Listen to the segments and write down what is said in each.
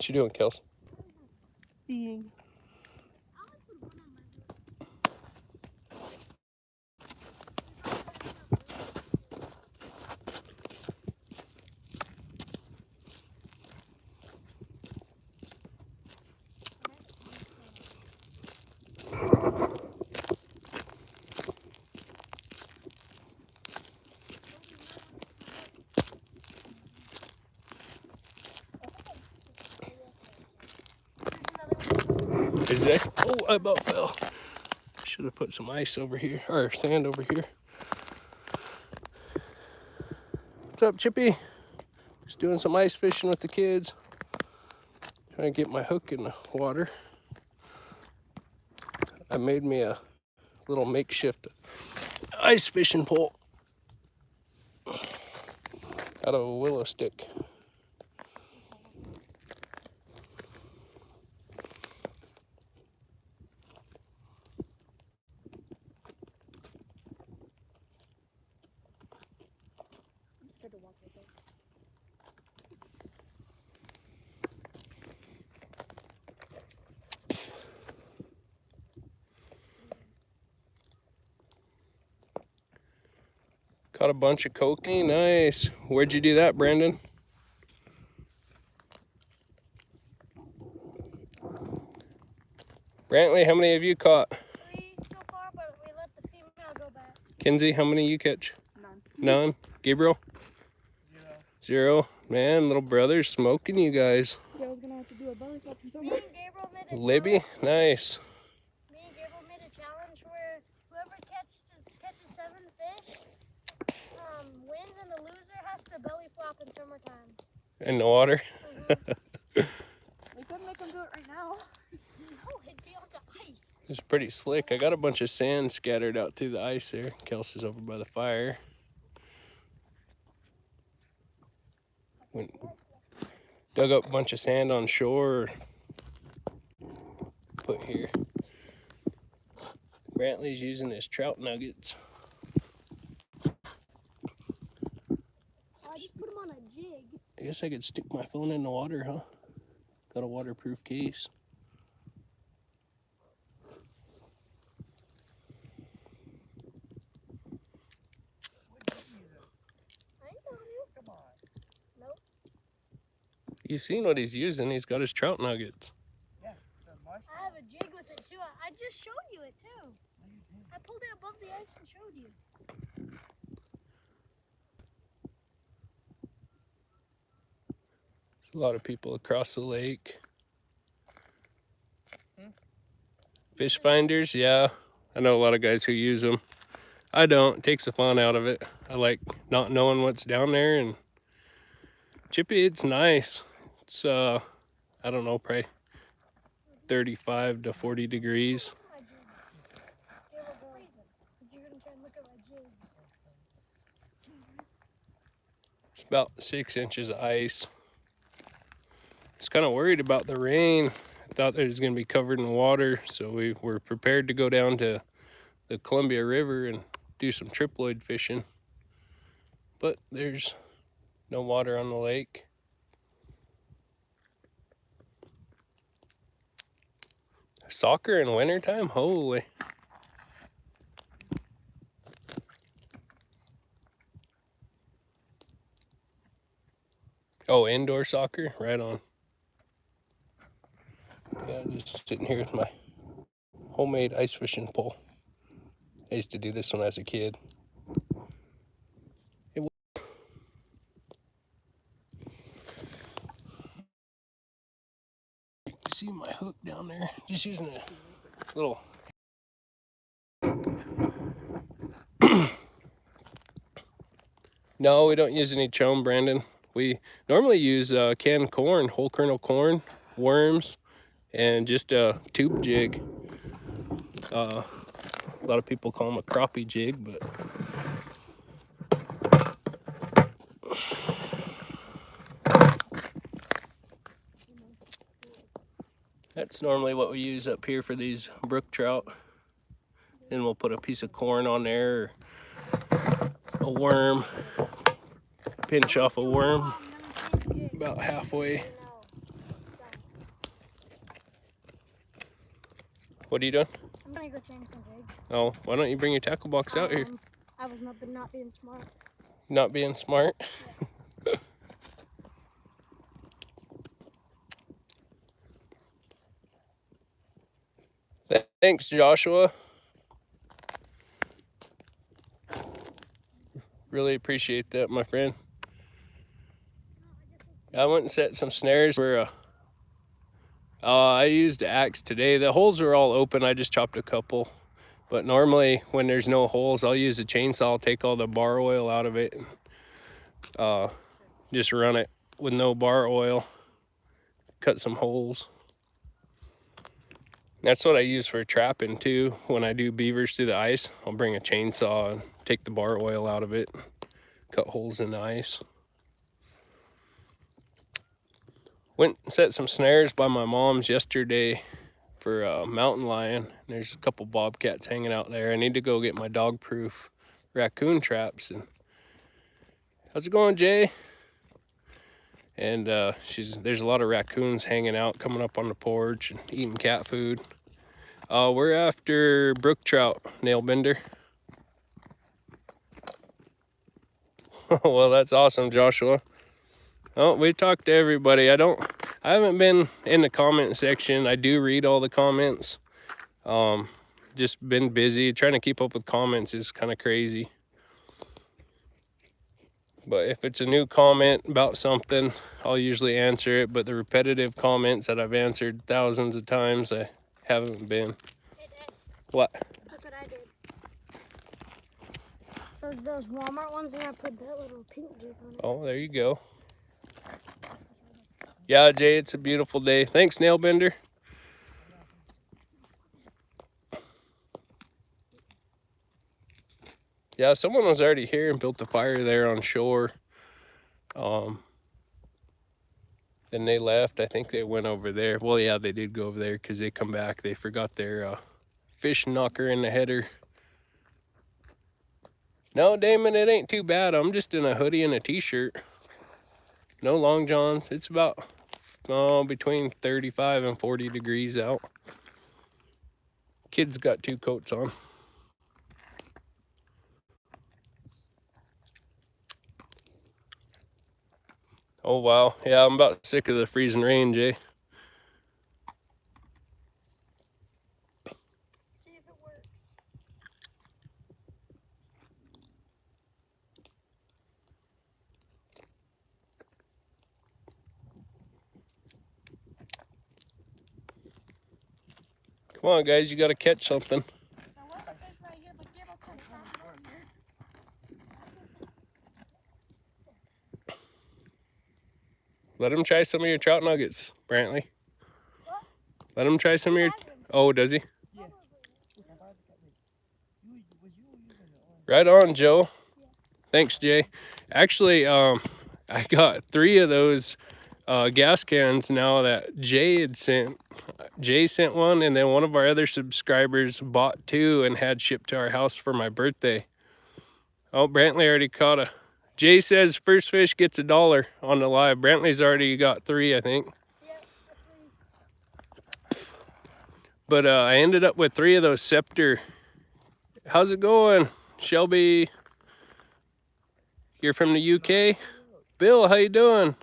What you doing, Kels? Feeding. Is there? Oh, I about fell. Should have put some ice over here, or sand over here. What's up, Chippy? Just doing some ice fishing with the kids. Trying to get my hook in the water. I made me a little makeshift ice fishing pole out of a willow stick. Caught a bunch of cocaine. Nice. Where'd you do that, Brandon? Brantley, how many have you caught? 3 so far, but we let the female go back. Kenzie, how many you catch? None. None? Gabriel? 0. 0. Man, little brother's smoking you guys. Yeah, I was gonna have to do a belly flop Me somewhere. and Gabriel made a Libby? Nice. Me and Gabriel made a challenge where whoever catches 7 fish wins, and the loser has to belly flop in summertime. In the water? We could make them do it right now. No, it'd be on the ice. It's pretty slick. I got a bunch of sand scattered out through the ice there. Kelsey's over by the fire. Dug up a bunch of sand on shore. Put here. Brantley's using his trout nuggets. I just put them on a jig. I guess I could stick my phone in the water, huh? Got a waterproof case. I ain't telling you. Come on. Nope. You've seen what he's using. He's got his trout nuggets. Yeah. The mush. I have a jig with it too. I just showed you it too. I pulled it above the ice and showed you. A lot of people across the lake. Fish finders, yeah. I know a lot of guys who use them. I don't. It takes the fun out of it. I like not knowing what's down there. And Chippy, it's nice. It's I don't know, probably 35 to 40 degrees. My jig. Gabriel, go. You're gonna try and look at my jig. It's about 6 inches of ice. I was kind of worried about the rain. I thought it was going to be covered in water, so we were prepared to go down to the Columbia River and do some triploid fishing. But there's no water on the lake. Soccer in wintertime? Holy. Oh, indoor soccer? Right on. Yeah, just sitting here with my homemade ice fishing pole. I used to do this when I was a kid. You can see my hook down there. Just using a little... No, we don't use any chum, Brandon. We normally use canned corn, whole kernel corn, worms, and just a tube jig. A lot of people call them a crappie jig, but that's normally what we use up here for these brook trout. Then we'll put a piece of corn on there, or a worm, pinch off a worm about halfway. What are you doing? I'm gonna go change my jig. Oh, why don't you bring your tackle box out here? I was not being smart. Not being smart. Thanks, Joshua. Really appreciate that, my friend. I went and set some snares for I used axe today. The holes are all open. I just chopped a couple. But normally when there's no holes, I'll use a chainsaw, take all the bar oil out of it, and just run it with no bar oil, cut some holes. That's what I use for trapping too. When I do beavers through the ice, I'll bring a chainsaw and take the bar oil out of it, cut holes in the ice. Went and set some snares by my mom's yesterday for a mountain lion. There's a couple bobcats hanging out there. I need to go get my dog-proof raccoon traps. And how's it going, Jay? And there's a lot of raccoons hanging out, coming up on the porch and eating cat food. We're after brook trout, nail bender. Well, that's awesome, Joshua. Oh, we talked to everybody. I haven't been in the comment section. I do read all the comments. Just been busy. Trying to keep up with comments is kind of crazy. But if it's a new comment about something, I'll usually answer it. But the repetitive comments that I've answered thousands of times, I haven't been. Hey, Dad, What? look what I did. So those Walmart ones, and I put that little pink jig on it. Oh, there you go. Yeah, Jay, it's a beautiful day. Thanks, Nailbender. Yeah, someone was already here and built a fire there on shore. Then they left. I think they went over there. Well, yeah, they did go over there because they come back. They forgot their fish knocker in the header. No, Damon, it ain't too bad. I'm just in a hoodie and a t-shirt. No long johns. It's about between 35 and 40 degrees out. Kids got 2 coats on. Oh, wow. Yeah, I'm about sick of the freezing rain, Jay. See if it works. Come on, guys. You got to catch something. There was a fish right here, but Gabriel couldn't find it. Let him try some of your trout nuggets, Brantley. What? Let him try some of your... Has him. Oh, does he? Yeah. Right on, Joe. Thanks, Jay. Actually, I got 3 of those gas cans now that Jay had sent. Jay sent one, and then one of our other subscribers bought 2 and had shipped to our house for my birthday. Oh, Brantley already caught a... Jay says first fish gets $1 on the live. Brantley's already got 3, I think. Yep, that's But I ended up with 3 of those Scepter. How's it going, Shelby? You're from the UK? Bill, how you doing?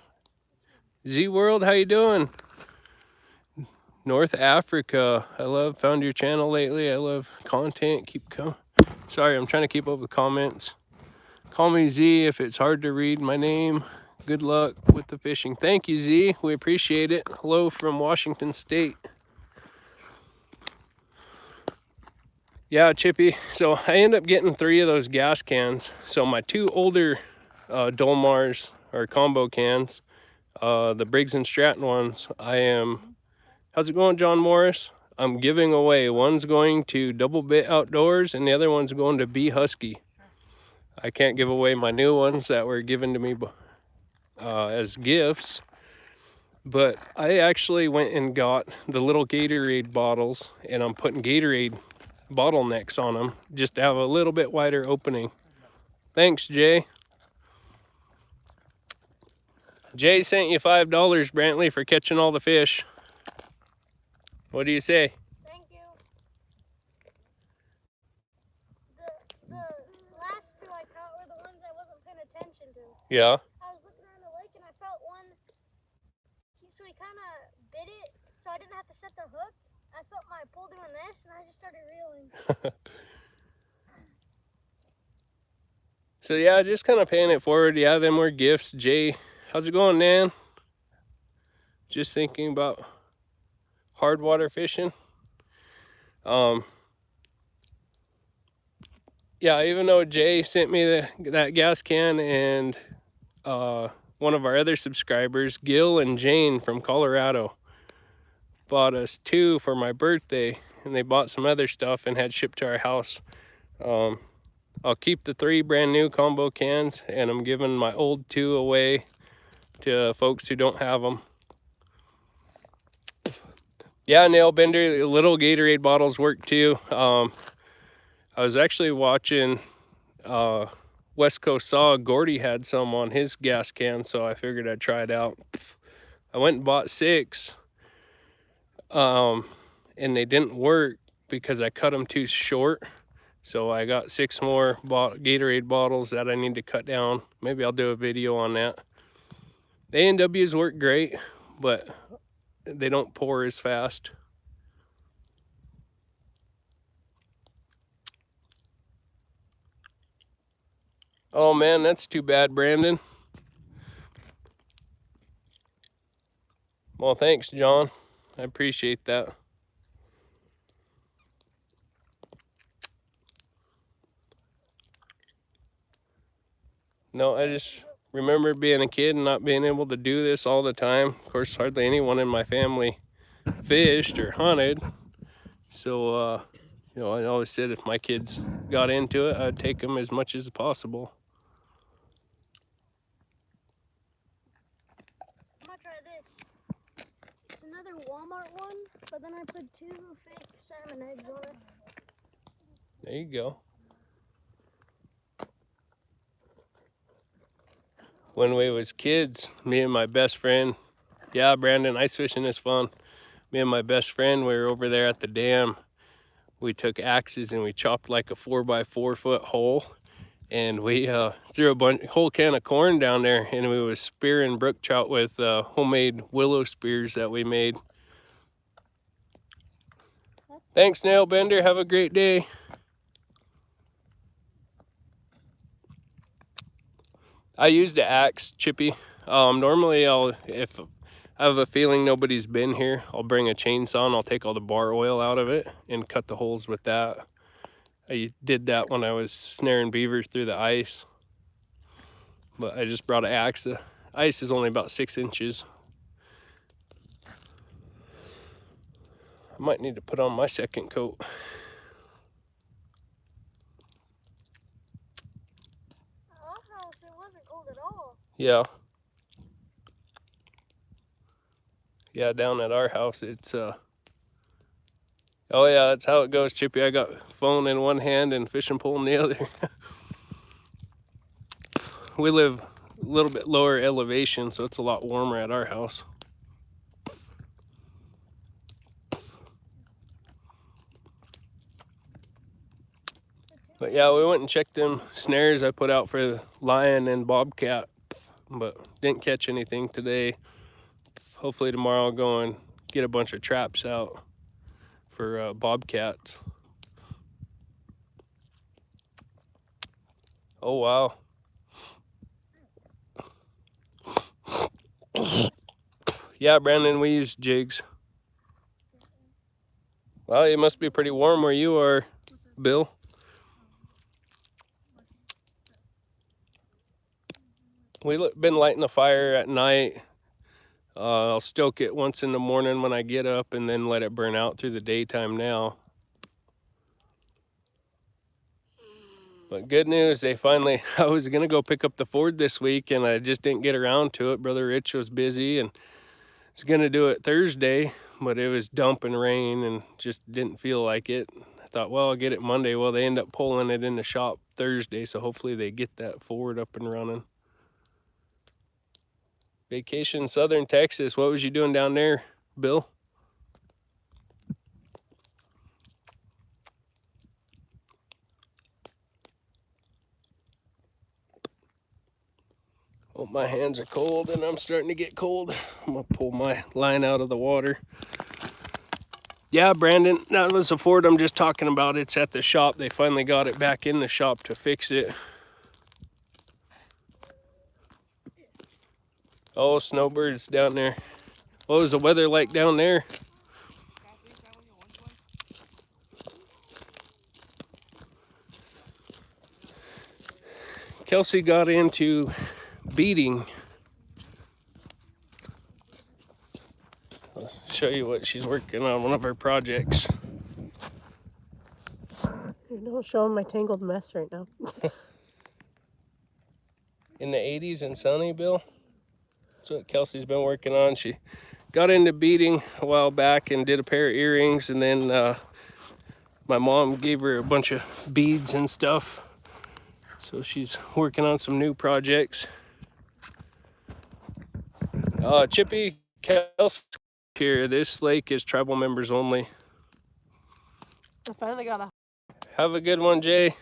Z-World, how you doing? North Africa. Found your channel lately. I love content. Keep coming. Sorry, I'm trying to keep up with comments. Call me Z if it's hard to read my name. Good luck with the fishing. Thank you, Z. We appreciate it. Hello from Washington State. Yeah, Chippy. So I end up getting 3 of those gas cans. So my 2 older Dolmars or combo cans, the Briggs & Stratton ones, how's it going, John Morris? I'm giving away. One's going to Double Bit Outdoors and the other one's going to Bee Husky. I can't give away my new ones that were given to me as gifts. But I actually went and got the little Gatorade bottles, and I'm putting Gatorade bottlenecks on them just to have a little bit wider opening. Thanks, Jay. Jay sent you $5, Brantley, for catching all the fish. What do you say? Thank you. Yeah. I was looking around the lake and I felt one. So he kind of bit it, so I didn't have to set the hook. I felt my pole doing this, and I just started reeling. So yeah, just kind of paying it forward. Yeah, them were gifts. Jay, how's it going, Nan? Just thinking about hard water fishing. Yeah, even though Jay sent me that gas can, and one of our other subscribers, Gil and Jane from Colorado, bought us 2 for my birthday, and they bought some other stuff and had shipped to our house. I'll keep the 3 brand new combo cans, and I'm giving my old 2 away to folks who don't have them. Yeah, nail bender, little Gatorade bottles work too. I was actually watching West Coast Saw. Gordy had some on his gas can, so I figured I'd try it out. I went and bought 6, and they didn't work because I cut them too short. So I got 6 more Gatorade bottles that I need to cut down. Maybe I'll do a video on that. The A&Ws work great, but they don't pour as fast. Oh man, that's too bad, Brandon. Well, thanks, John. I appreciate that. No, I just remember being a kid and not being able to do this all the time. Of course, hardly anyone in my family fished or hunted. So, you know, I always said if my kids got into it, I'd take them as much as possible. I'm gonna try this. It's another Walmart one, but then I put 2 fake salmon eggs on it. There you go. When we was kids, me and my best friend, yeah, Brandon, ice fishing is fun. Me and my best friend, we were over there at the dam. We took axes and we chopped like a 4x4 foot hole, and we threw a whole can of corn down there, and we was spearing brook trout with homemade willow spears that we made. Thanks, Nail Bender. Have a great day. I used an axe, Chippy. Normally, if I have a feeling nobody's been here, I'll bring a chainsaw and I'll take all the bar oil out of it and cut the holes with that. I did that when I was snaring beaver through the ice, but I just brought an axe. The ice is only about 6 inches. I might need to put on my second coat. Our house, it wasn't cold at all. Yeah. Yeah, down at our house, it's oh yeah, that's how it goes, Chippy. I got phone in one hand and fishing pole in the other. We live a little bit lower elevation, so it's a lot warmer at our house. But yeah, we went and checked them snares I put out for the lion and bobcat, but didn't catch anything today. Hopefully tomorrow I'll go and get a bunch of traps out for bobcats. Oh wow. Yeah, Brandon, we use jigs. Well, it must be pretty warm where you are, Bill. We've been lighting the fire at night. I'll stoke it once in the morning when I get up and then let it burn out through the daytime now. But good news, they finally, I was going to go pick up the Ford this week and I just didn't get around to it. Brother Rich was busy and was going to do it Thursday, but it was dumping rain and just didn't feel like it. I thought, well, I'll get it Monday. Well, they end up pulling it in the shop Thursday, so hopefully they get that Ford up and running. Vacation Southern Texas. What was you doing down there, Bill? Oh, my hands are cold and I'm starting to get cold. I'm gonna pull my line out of the water. Yeah, Brandon, that was the Ford I'm just talking about. It's at the shop. They finally got it back in the shop to fix it. Oh, snowbirds down there. What was the weather like down there? Kelsey got into beading. I'll show you what she's working on, one of her projects. Don't show them my tangled mess right now. In the 80s and sunny, Bill. That's what Kelsey's been working on. She got into beading a while back and did a pair of earrings, and then my mom gave her a bunch of beads and stuff. So she's working on some new projects. Chippy, Kelsey here. This lake is tribal members only. I finally got a... Have a good one, Jay.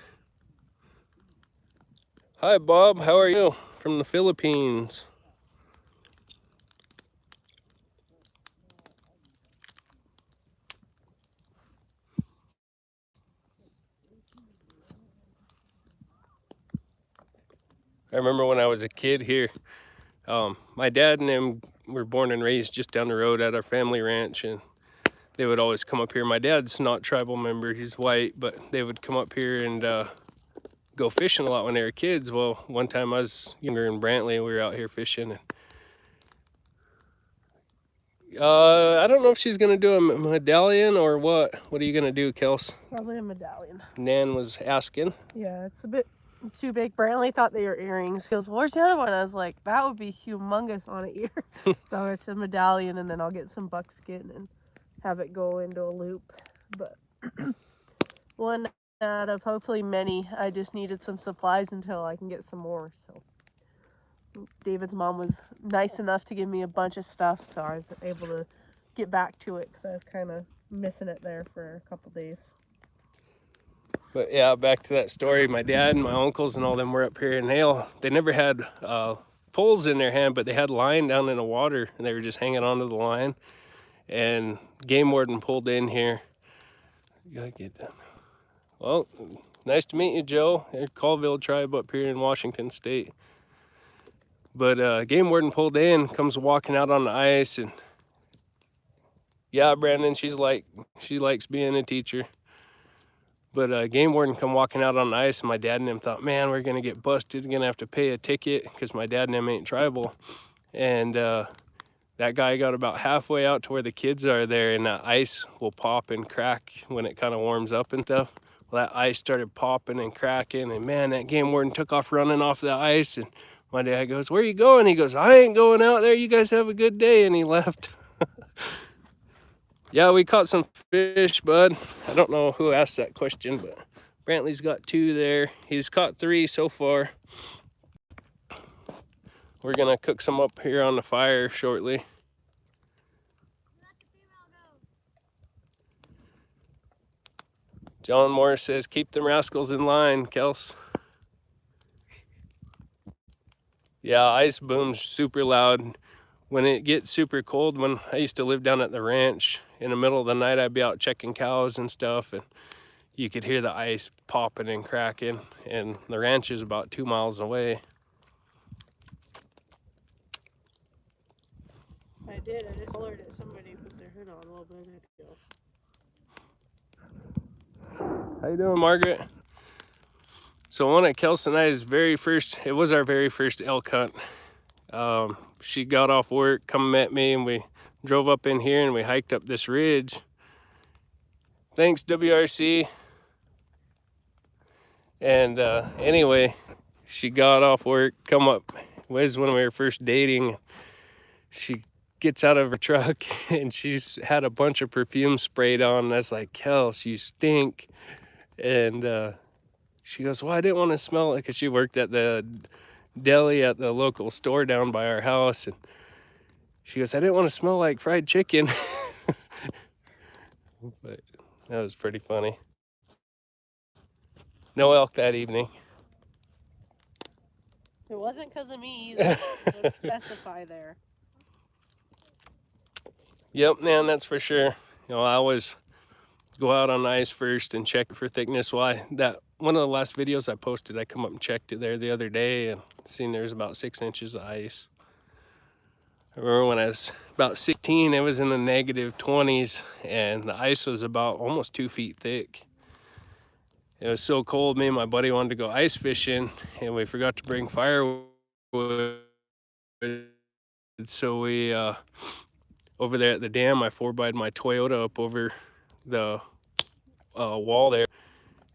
Hi, Bob. How are you? From the Philippines. I remember when I was a kid here, my dad and him were born and raised just down the road at our family ranch, and they would always come up here. My dad's not tribal member, he's white, but they would come up here and go fishing a lot when they were kids. Well, one time I was younger in Brantley, we were out here fishing. And, I don't know if she's gonna do a medallion or what. What are you gonna do, Kels? Probably a medallion. Nan was asking. Yeah, it's a bit too big. Brantley thought they were earrings. He goes, where's the other one? I was like, that would be humongous on an ear. So it's a medallion, and then I'll get some buckskin and have it go into a loop. But one out of hopefully many. I just needed some supplies until I can get some more. So David's mom was nice enough to give me a bunch of stuff, so I was able to get back to it because I was kind of missing it there for a couple days. But yeah, back to that story. My dad and my uncles and all them were up here, and they never had poles in their hand, but they had line down in the water, and they were just hanging onto the line. And game warden pulled in here. You gotta get done. Well, nice to meet you, Joe. They're Colville tribe up here in Washington State. But game warden pulled in, comes walking out on the ice, and yeah, Brandon, she likes being a teacher. But game warden come walking out on the ice, and my dad and him thought, man, we're gonna get busted. We're gonna have to pay a ticket because my dad and him ain't tribal. And that guy got about halfway out to where the kids are there, and that ice will pop and crack when it kind of warms up and stuff. Well, that ice started popping and cracking, and man, that game warden took off running off the ice. And my dad goes, where are you going? He goes, I ain't going out there. You guys have a good day. And he left. Yeah, we caught some fish, bud. I don't know who asked that question, but Brantley's got 2 there. He's caught 3 so far. We're gonna cook some up here on the fire shortly. John Morris says, keep them rascals in line, Kels. Yeah, ice booms super loud. When it gets super cold, when I used to live down at the ranch, in the middle of the night, I'd be out checking cows and stuff, and you could hear the ice popping and cracking, and the ranch is about 2 miles away. I did. I just hollered at somebody who put their hood on a little bit ago. How you doing, Margaret? So one of Kelsey and I's it was our very first elk hunt. She got off work, come met me, and we drove up in here and we hiked up this ridge. Thanks, WRC. And anyway, she got off work, come up. It was when we were first dating. She gets out of her truck and she's had a bunch of perfume sprayed on. I was like, Kels, you stink. And she goes, well, I didn't want to smell it, because she worked at the deli at the local store down by our house. And she goes, I didn't want to smell like fried chicken. But that was pretty funny. No elk that evening. It wasn't because of me either. Let's specify there. Yep, man, that's for sure. I always go out on ice first and check for thickness. Why? That one of the last videos I posted, I come up and checked it there the other day and seen there's about 6 inches of ice. I remember when I was about 16, it was in the negative 20s, and the ice was about almost 2 feet thick. It was so cold, me and my buddy wanted to go ice fishing, and we forgot to bring firewood. So we, over there at the dam, I 4x'd my Toyota up over the wall there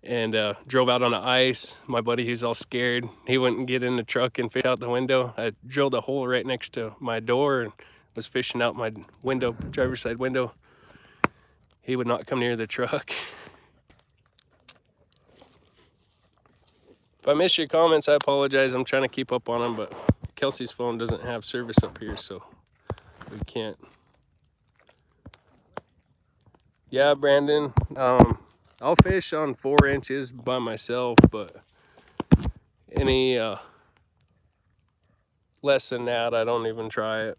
and drove out on the ice. My buddy, he's all scared. He wouldn't get in the truck and fish out the window. I drilled a hole right next to my door and was fishing out my window, driver's side window. He would not come near the truck. If I miss your comments, I apologize. I'm trying to keep up on them, but Kelsey's phone doesn't have service up here, so we can't. Yeah, Brandon. I'll fish on 4 inches by myself, but any less than that, I don't even try it.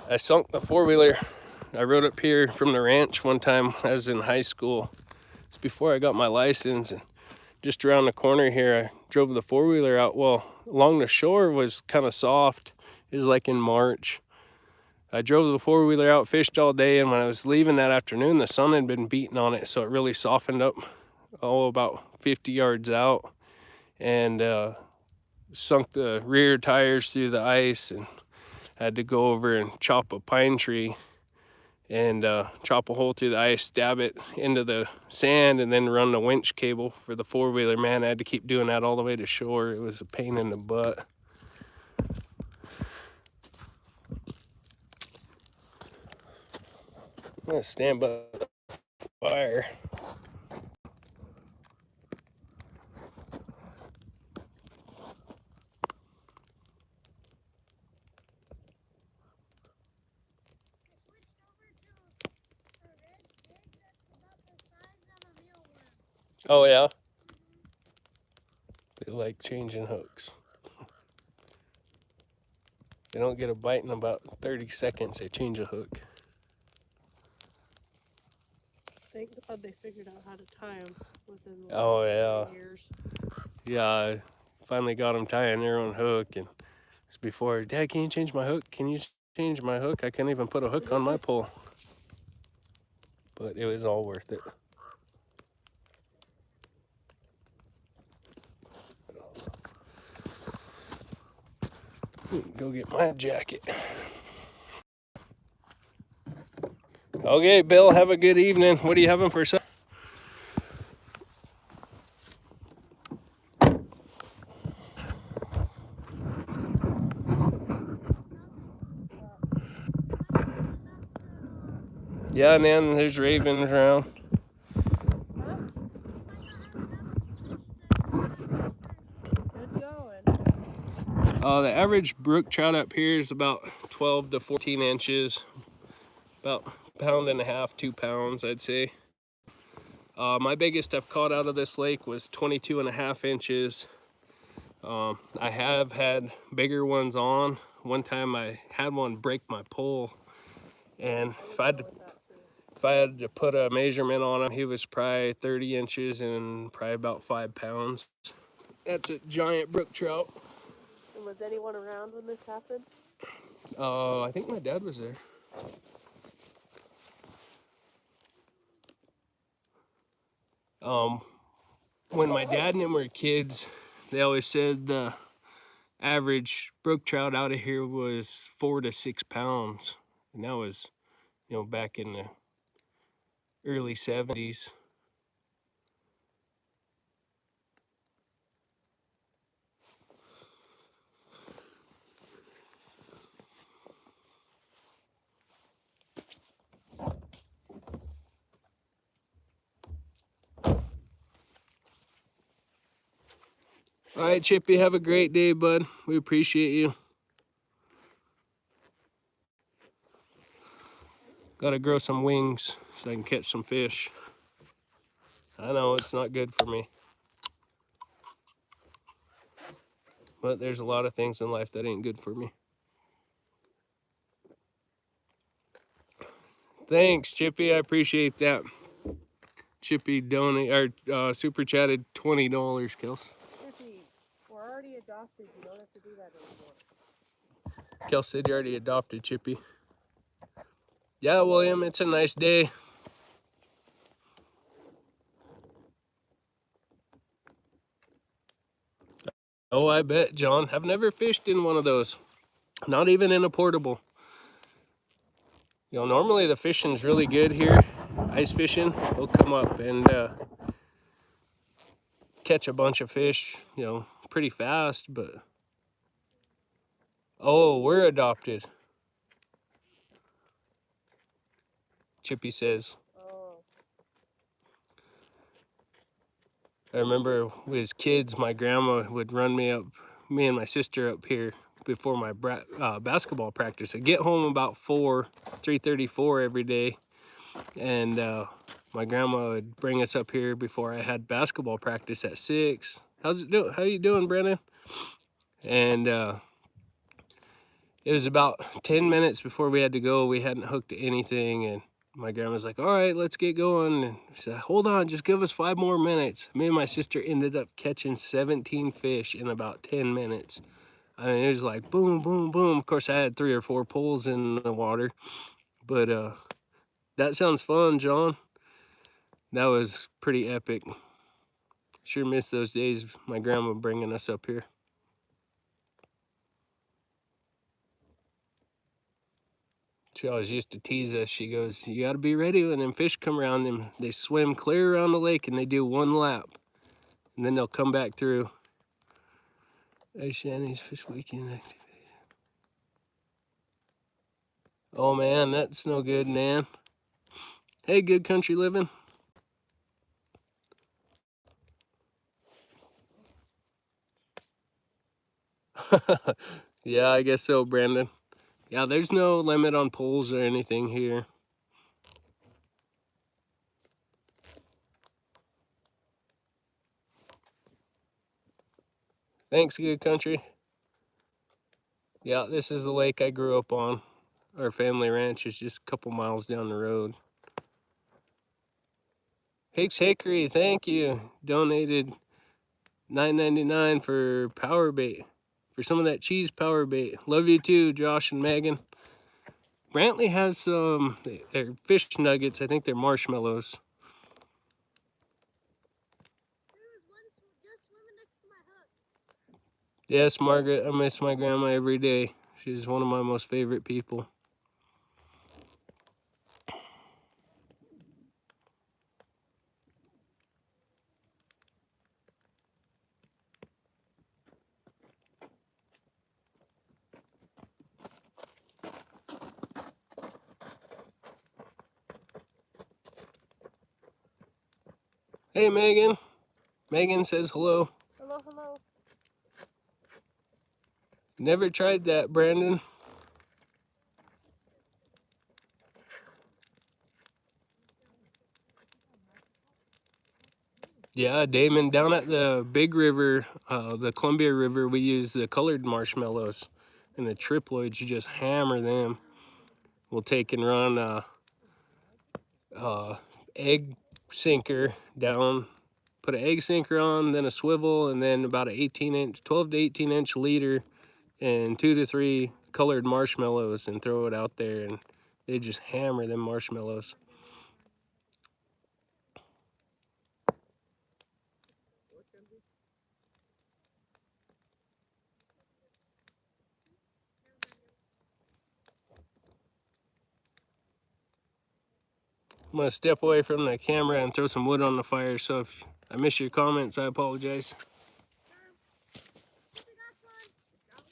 I sunk the 4-wheeler. I rode up here from the ranch one time. I was in high school. It's before I got my license, and just around the corner here, I drove the 4-wheeler out. Well, along the shore was kind of soft. It was like in March. I drove the 4-wheeler out, fished all day, and when I was leaving that afternoon, the sun had been beating on it, so it really softened up, about 50 yards out, and sunk the rear tires through the ice, and had to go over and chop a pine tree and chop a hole through the ice, stab it into the sand, and then run the winch cable for the 4-wheeler. Man, I had to keep doing that all the way to shore. It was a pain in the butt. I'm gonna stand by the fire. Oh yeah? They like changing hooks. They don't get a bite in about 30 seconds, they change a hook. Thank God they figured out how to tie them within the Oh, last yeah. years. Yeah, I finally got them tying their own hook, and it's before, Dad, can you change my hook? Can you change my hook? I can't even put a hook on my pole. But it was all worth it. Go get my jacket. Okay, Bill, have a good evening. What are you having for supper? Yeah, man, there's ravens around. Good going. The average brook trout up here is about 12 to 14 inches. About 1.5 pounds, 2 pounds, I'd say. My biggest I've caught out of this lake was 22.5 inches. I have had bigger ones on. One time I had one break my pole, and if I had to put a measurement on him, he was probably 30 inches and probably about 5 pounds. That's a giant brook trout. And was anyone around when this happened? I think my dad was there. When my dad and him were kids, they always said the average brook trout out of here was 4 to 6 pounds. And that was, back in the early 70s. All right, Chippy, have a great day, bud. We appreciate you. Gotta grow some wings so I can catch some fish. I know it's not good for me. But there's a lot of things in life that ain't good for me. Thanks, Chippy. I appreciate that. Chippy donate or super chatted $20, Kels. Chippy, we're already adopted. You don't have to do that anymore. Kels said you already adopted Chippy. Yeah, William, it's a nice day. Oh, I bet, John. I've never fished in one of those. Not even in a portable. You know, normally the fishing's really good here. Ice fishing, we'll come up and catch a bunch of fish, you know, pretty fast, but... Oh, we're adopted. Chippy says. Oh. I remember as kids, my grandma would run me and my sister up here before my basketball practice. I'd get home about 3:34 every day, and my grandma would bring us up here before I had basketball practice at 6. How's it doing? How you doing, Brennan? And it was about 10 minutes before we had to go. We hadn't hooked anything, and my grandma's like, all right, let's get going. And she said, hold on, just give us 5 more minutes. Me and my sister ended up catching 17 fish in about 10 minutes. I mean, it was like boom, boom, boom. Of course, I had 3 or 4 pulls in the water, but that sounds fun, John. That was pretty epic. Sure miss those days, my grandma bringing us up here. She always used to tease us. She goes, you got to be ready when them fish come around them. They swim clear around the lake and they do 1 lap. And then they'll come back through. Hey, Shanny's Fish Weekend activity. Oh, man, that's no good, man. Hey, Good Country Living. Yeah, I guess so, Brandon. Yeah, there's no limit on pulls or anything here. Thanks, Good Country. Yeah, this is the lake I grew up on. Our family ranch is just a couple miles down the road. Hicks Hickory, thank you. Donated $9.99 for power bait. For some of that cheese power bait. Love you too, Josh and Megan. Brantley has some they're fish nuggets. I think they're marshmallows. There was one just swimming next to my hook. Yes, Margaret, I miss my grandma every day. She's one of my most favorite people. Hey, Megan. Megan says hello. Hello, hello. Never tried that, Brandon. Yeah, Damon, down at the big river, the Columbia River, we use the colored marshmallows. And the triploids, you just hammer them. We'll take and run egg sinker down, put an egg sinker on, then a swivel, and then about an 18-inch, 12 to 18-inch leader, and 2 to 3 colored marshmallows, and throw it out there, and they just hammer them marshmallows. I'm gonna step away from the camera and throw some wood on the fire, so if I miss your comments, I apologize.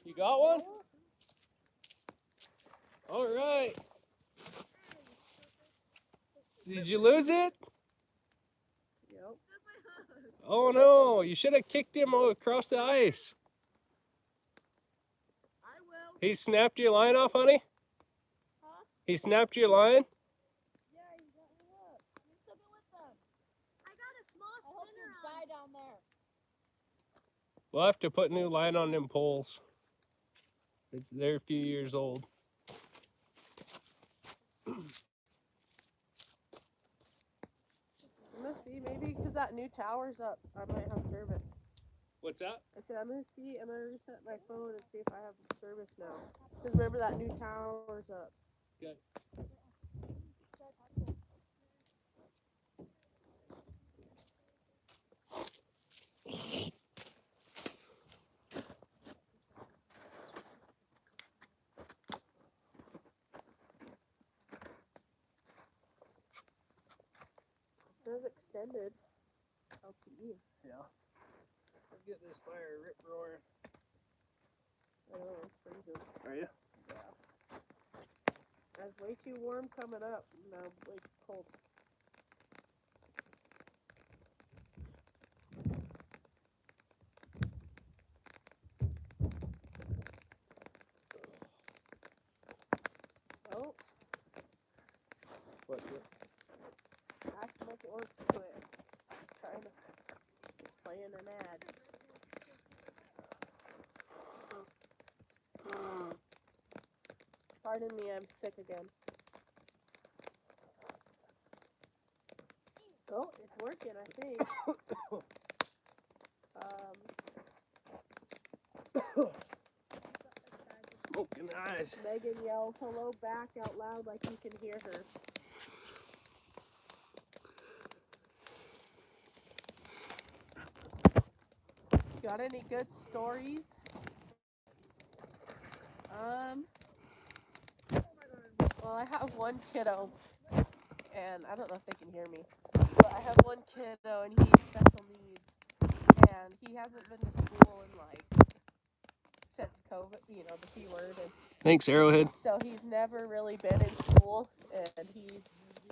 You got one? All right. Did you lose it? Yep. Oh no, you should have kicked him across the ice. I will. He snapped your line off, honey? Huh? He snapped your line? Yeah, you got it up. You took it with them. I got a small spinner on. Die down there. We'll have to put new line on them poles. They're a few years old. I'm gonna see, maybe because that new tower's up, I might have service. What's that? I said, I'm gonna reset my phone and see if I have service now. Because remember that new tower's up. Good. It says extended LTE. Yeah. Let's get this fire rip roaring. I don't know, it's freezing. Are you? It's way too warm coming up. No, way too cold. Oh, What's I smoke it wants to quit. Trying to play in an ad. Pardon me, I'm sick again. Oh, it's working, I think. Smoking eyes. Megan yells hello back out loud like you can hear her. Got any good stories? Well, I have one kiddo, and I don't know if they can hear me, but I have one kiddo, and he's special needs, and he hasn't been to school in like since COVID, you know, the C word, and Thanks, Arrowhead. so he's never really been in school, and he's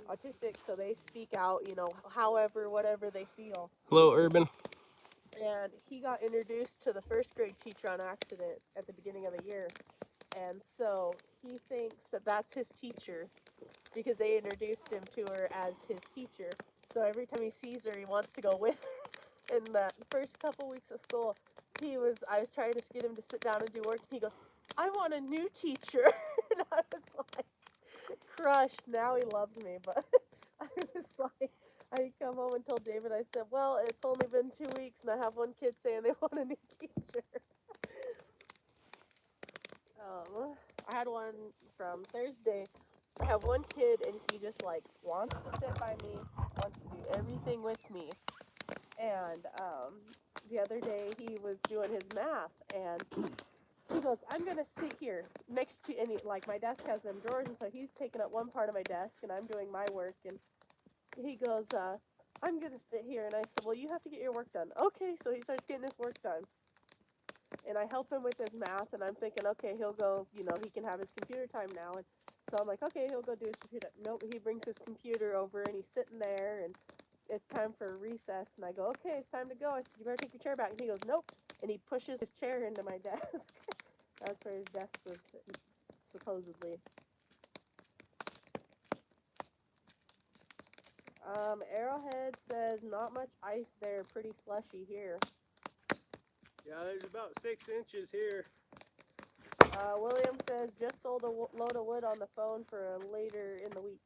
autistic, so they speak out, you know, however, whatever they feel. Hello, Urban. And he got introduced to the first grade teacher on accident at the beginning of the year. And so he thinks that that's his teacher because they introduced him to her as his teacher. So every time he sees her, he wants to go with her. In the first couple weeks of school, I was trying to get him to sit down and do work, and he goes, I want a new teacher. And I was like, crushed. Now he loves me, but I was like, I come home and told David, I said, well, it's only been 2 weeks, and I have one kid saying they want a new teacher. I had one from Thursday. I have one kid, and he just like wants to sit by me, wants to do everything with me. And the other day he was doing his math, and he goes, I'm gonna sit here next to, and like my desk has them drawers, and so he's taking up one part of my desk, and I'm doing my work, and he goes, I'm gonna sit here, and I said, well, you have to get your work done. Okay, so he starts getting his work done. And I help him with his math, and I'm thinking, okay, he'll go, you know, he can have his computer time now. And so I'm like, okay, he'll go do his computer. Nope, he brings his computer over, and he's sitting there, and it's time for recess. And I go, okay, it's time to go. I said, you better take your chair back. And he goes, nope. And he pushes his chair into my desk. That's where his desk was, supposedly. Arrowhead says, not much ice there, pretty slushy here. Yeah, there's about 6 inches here. William says, just sold a load of wood on the phone for later in the week.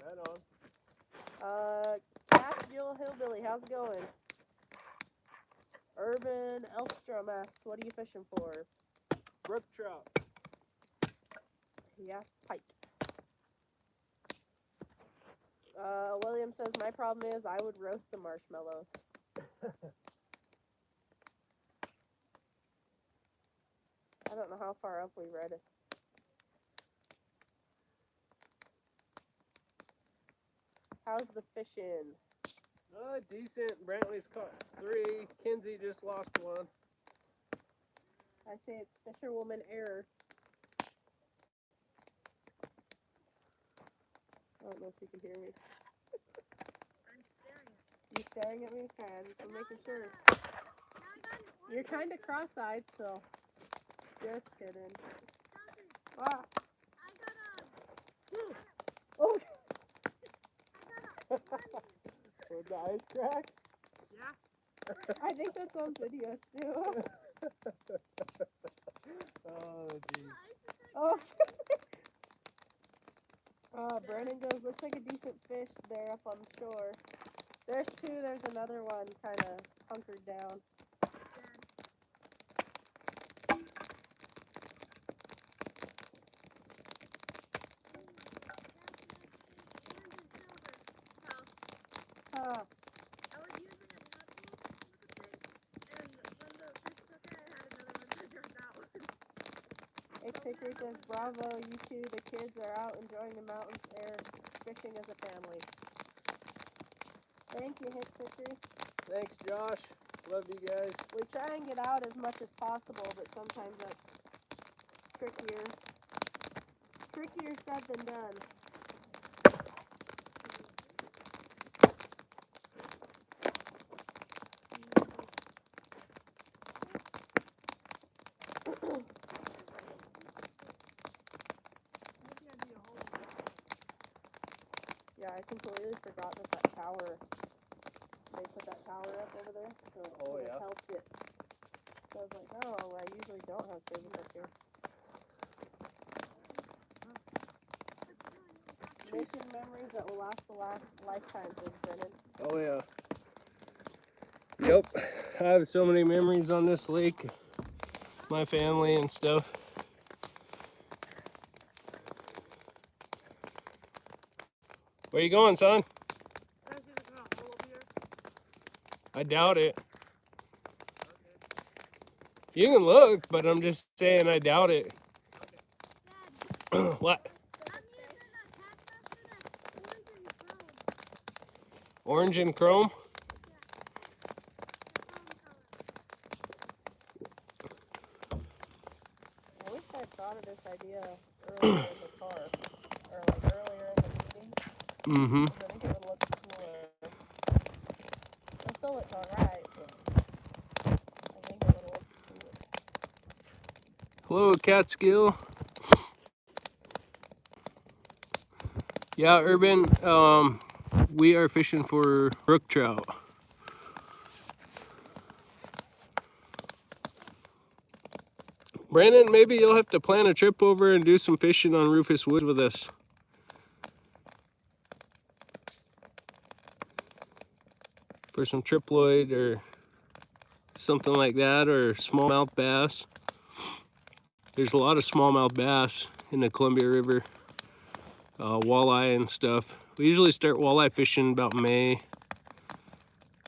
Right on. Catskill Hillbilly, how's it going? Urban Elfstrom asks, what are you fishing for? Brook trout. He asked pike. William says, my problem is I would roast the marshmallows. I don't know how far up we read it. How's the fishing? Decent. Brantley's caught 3. Kinsey just lost 1. I say it's fisherwoman error. I don't know if you can hear me. You staring at me? Okay, I'm making sure. You're kind of cross-eyed, so just kidding. Ah. Oh. Would the ice crack? Yeah. I think that's on video too. Oh, geez. Oh. Brandon goes, looks like a decent fish there up on the shore. There's two, there's another one kind of hunkered down. I Huh. was using a net hook with it, and when the fish took it, I had another one to grab that one. H. Hickory says, bravo, you two, the kids are out enjoying the mountains air, fishing as a family. Thank you, H. Hickory. Thanks, Josh. Love you guys. We try and get out as much as possible, but sometimes that's trickier. Trickier said than done. Yeah, I completely forgot that tower, they put that tower up over there, so Oh, it yeah. helps it. So I was like, oh, I usually don't have service up here. Making memories that will last a lifetime, says Brennan. Oh yeah. Yep. I have so many memories on this lake. My family and stuff. Where you going, son? I doubt it. You can look, but I'm just saying I doubt it. What? I'm using a cat that's Orange and chrome? I wish I thought of this idea earlier in the car, or like earlier in the meeting. Mm-hmm. I think it would look cooler. It'll still look alright, but I think it would look cooler. Hello, Catskill. Yeah, Urban, we are fishing for brook trout. Brandon, maybe you'll have to plan a trip over and do some fishing on Rufus Woods with us. For some triploid or something like that, or smallmouth bass. There's a lot of smallmouth bass in the Columbia River. Walleye and stuff. We usually start walleye fishing about May.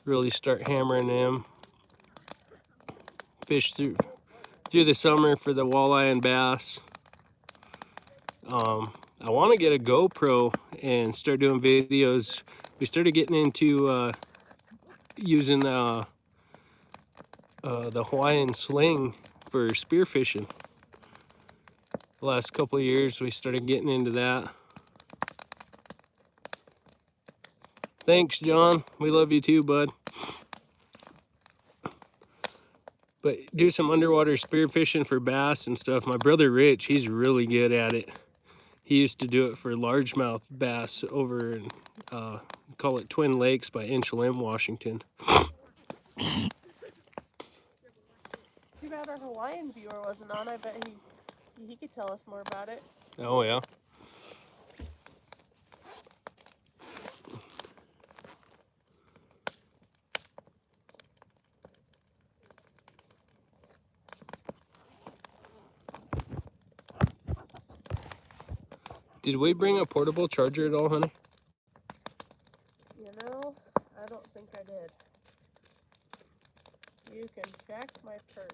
Really start hammering them. Fish through the summer for the walleye and bass. I want to get a GoPro and start doing videos. We started getting into using the Hawaiian sling for spear fishing. The last couple of years we started getting into that. Thanks, John. We love you too, bud. But do some underwater spear fishing for bass and stuff. My brother Rich, he's really good at it. He used to do it for largemouth bass over in, call it Twin Lakes by Inchlim, Washington. Too bad our Hawaiian viewer wasn't on. I bet he could tell us more about it. Oh, yeah. Did we bring a portable charger at all, honey? You know, I don't think I did. You can check my purse,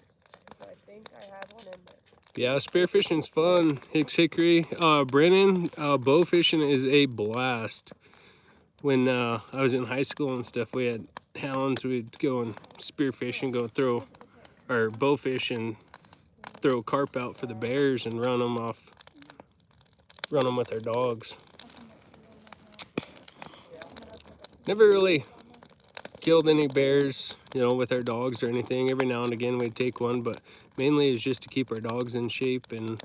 because I think I have one in there. Yeah, spearfishing's fun. Hickory. Brennan, bow fishing is a blast. When I was in high school and stuff, we had hounds. We'd go and spearfish and go throw, or bow fish and throw carp out for the bears and run them with our dogs. Never really killed any bears, you know, with our dogs or anything. Every now and again we'd take one, but mainly it's just to keep our dogs in shape and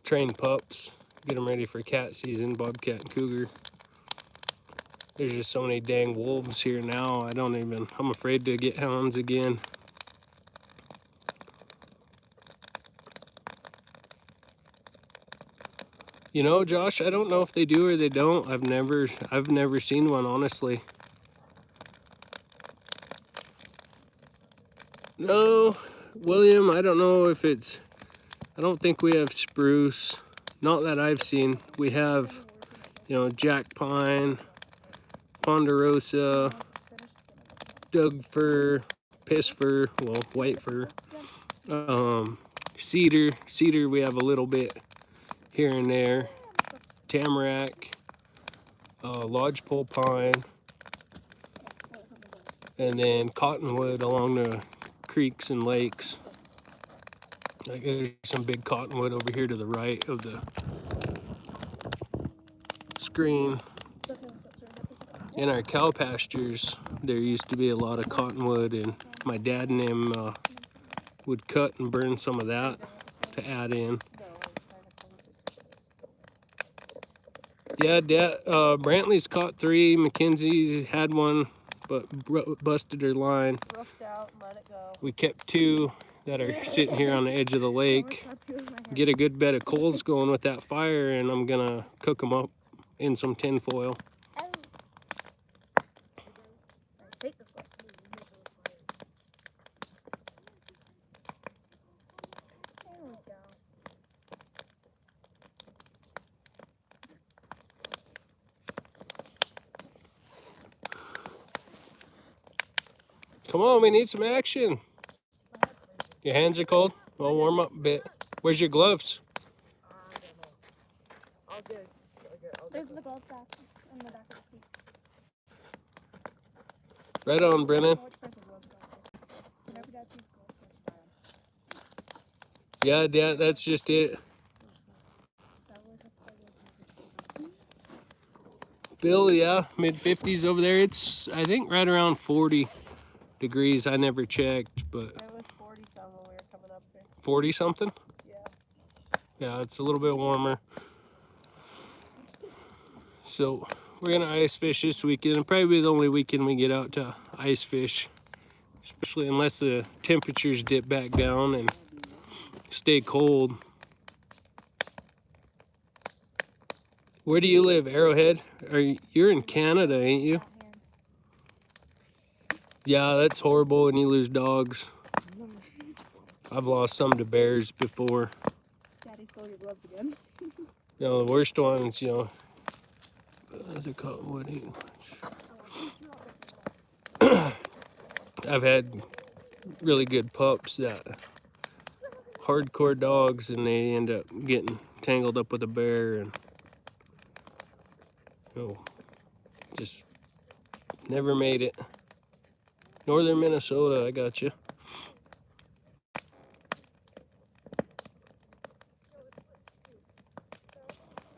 train pups, get them ready for cat season, bobcat and cougar. There's just so many dang wolves here now. I'm afraid to get hounds again. You know, Josh, I don't know if they do or they don't. I've never seen one, honestly. No, William, I don't know if I don't think we have spruce. Not that I've seen. We have, jack pine, ponderosa, Doug fir, piss fir, well, white fir, cedar. Cedar we have a little bit here and there. Tamarack, lodgepole pine, and then cottonwood along the creeks and lakes. Like there's some big cottonwood over here to the right of the screen. In our cow pastures, there used to be a lot of cottonwood, and my dad and him would cut and burn some of that to add in. Yeah, Brantley's caught 3. Mackenzie had one, but busted her line. Roughed out and let it go. We kept 2 that are sitting here on the edge of the lake. Get a good bed of coals going with that fire, and I'm gonna cook them up in some tin foil. Come on, we need some action. Your hands are cold? Well, warm up a bit. Where's your gloves? There's the glove box in the back of the seat. Right on, Brennan. Yeah, that's just it. Bill, yeah, mid-50s over there. It's, I think, right around 40 degrees. I never checked, but It was 40 some when we were coming up here. 40 something? Yeah. Yeah, it's a little bit warmer. So we're gonna ice fish this weekend. It'll probably be the only weekend we get out to ice fish, especially unless the temperatures dip back down and stay cold. Where do you live, Arrowhead? You're in Canada, ain't you? Yeah, that's horrible when you lose dogs. I've lost some to bears before. Daddy stole your gloves again. The worst ones, the cottonwood ain't much. I've had really good pups that hardcore dogs, and they end up getting tangled up with a bear, and just never made it. Northern Minnesota, I got you.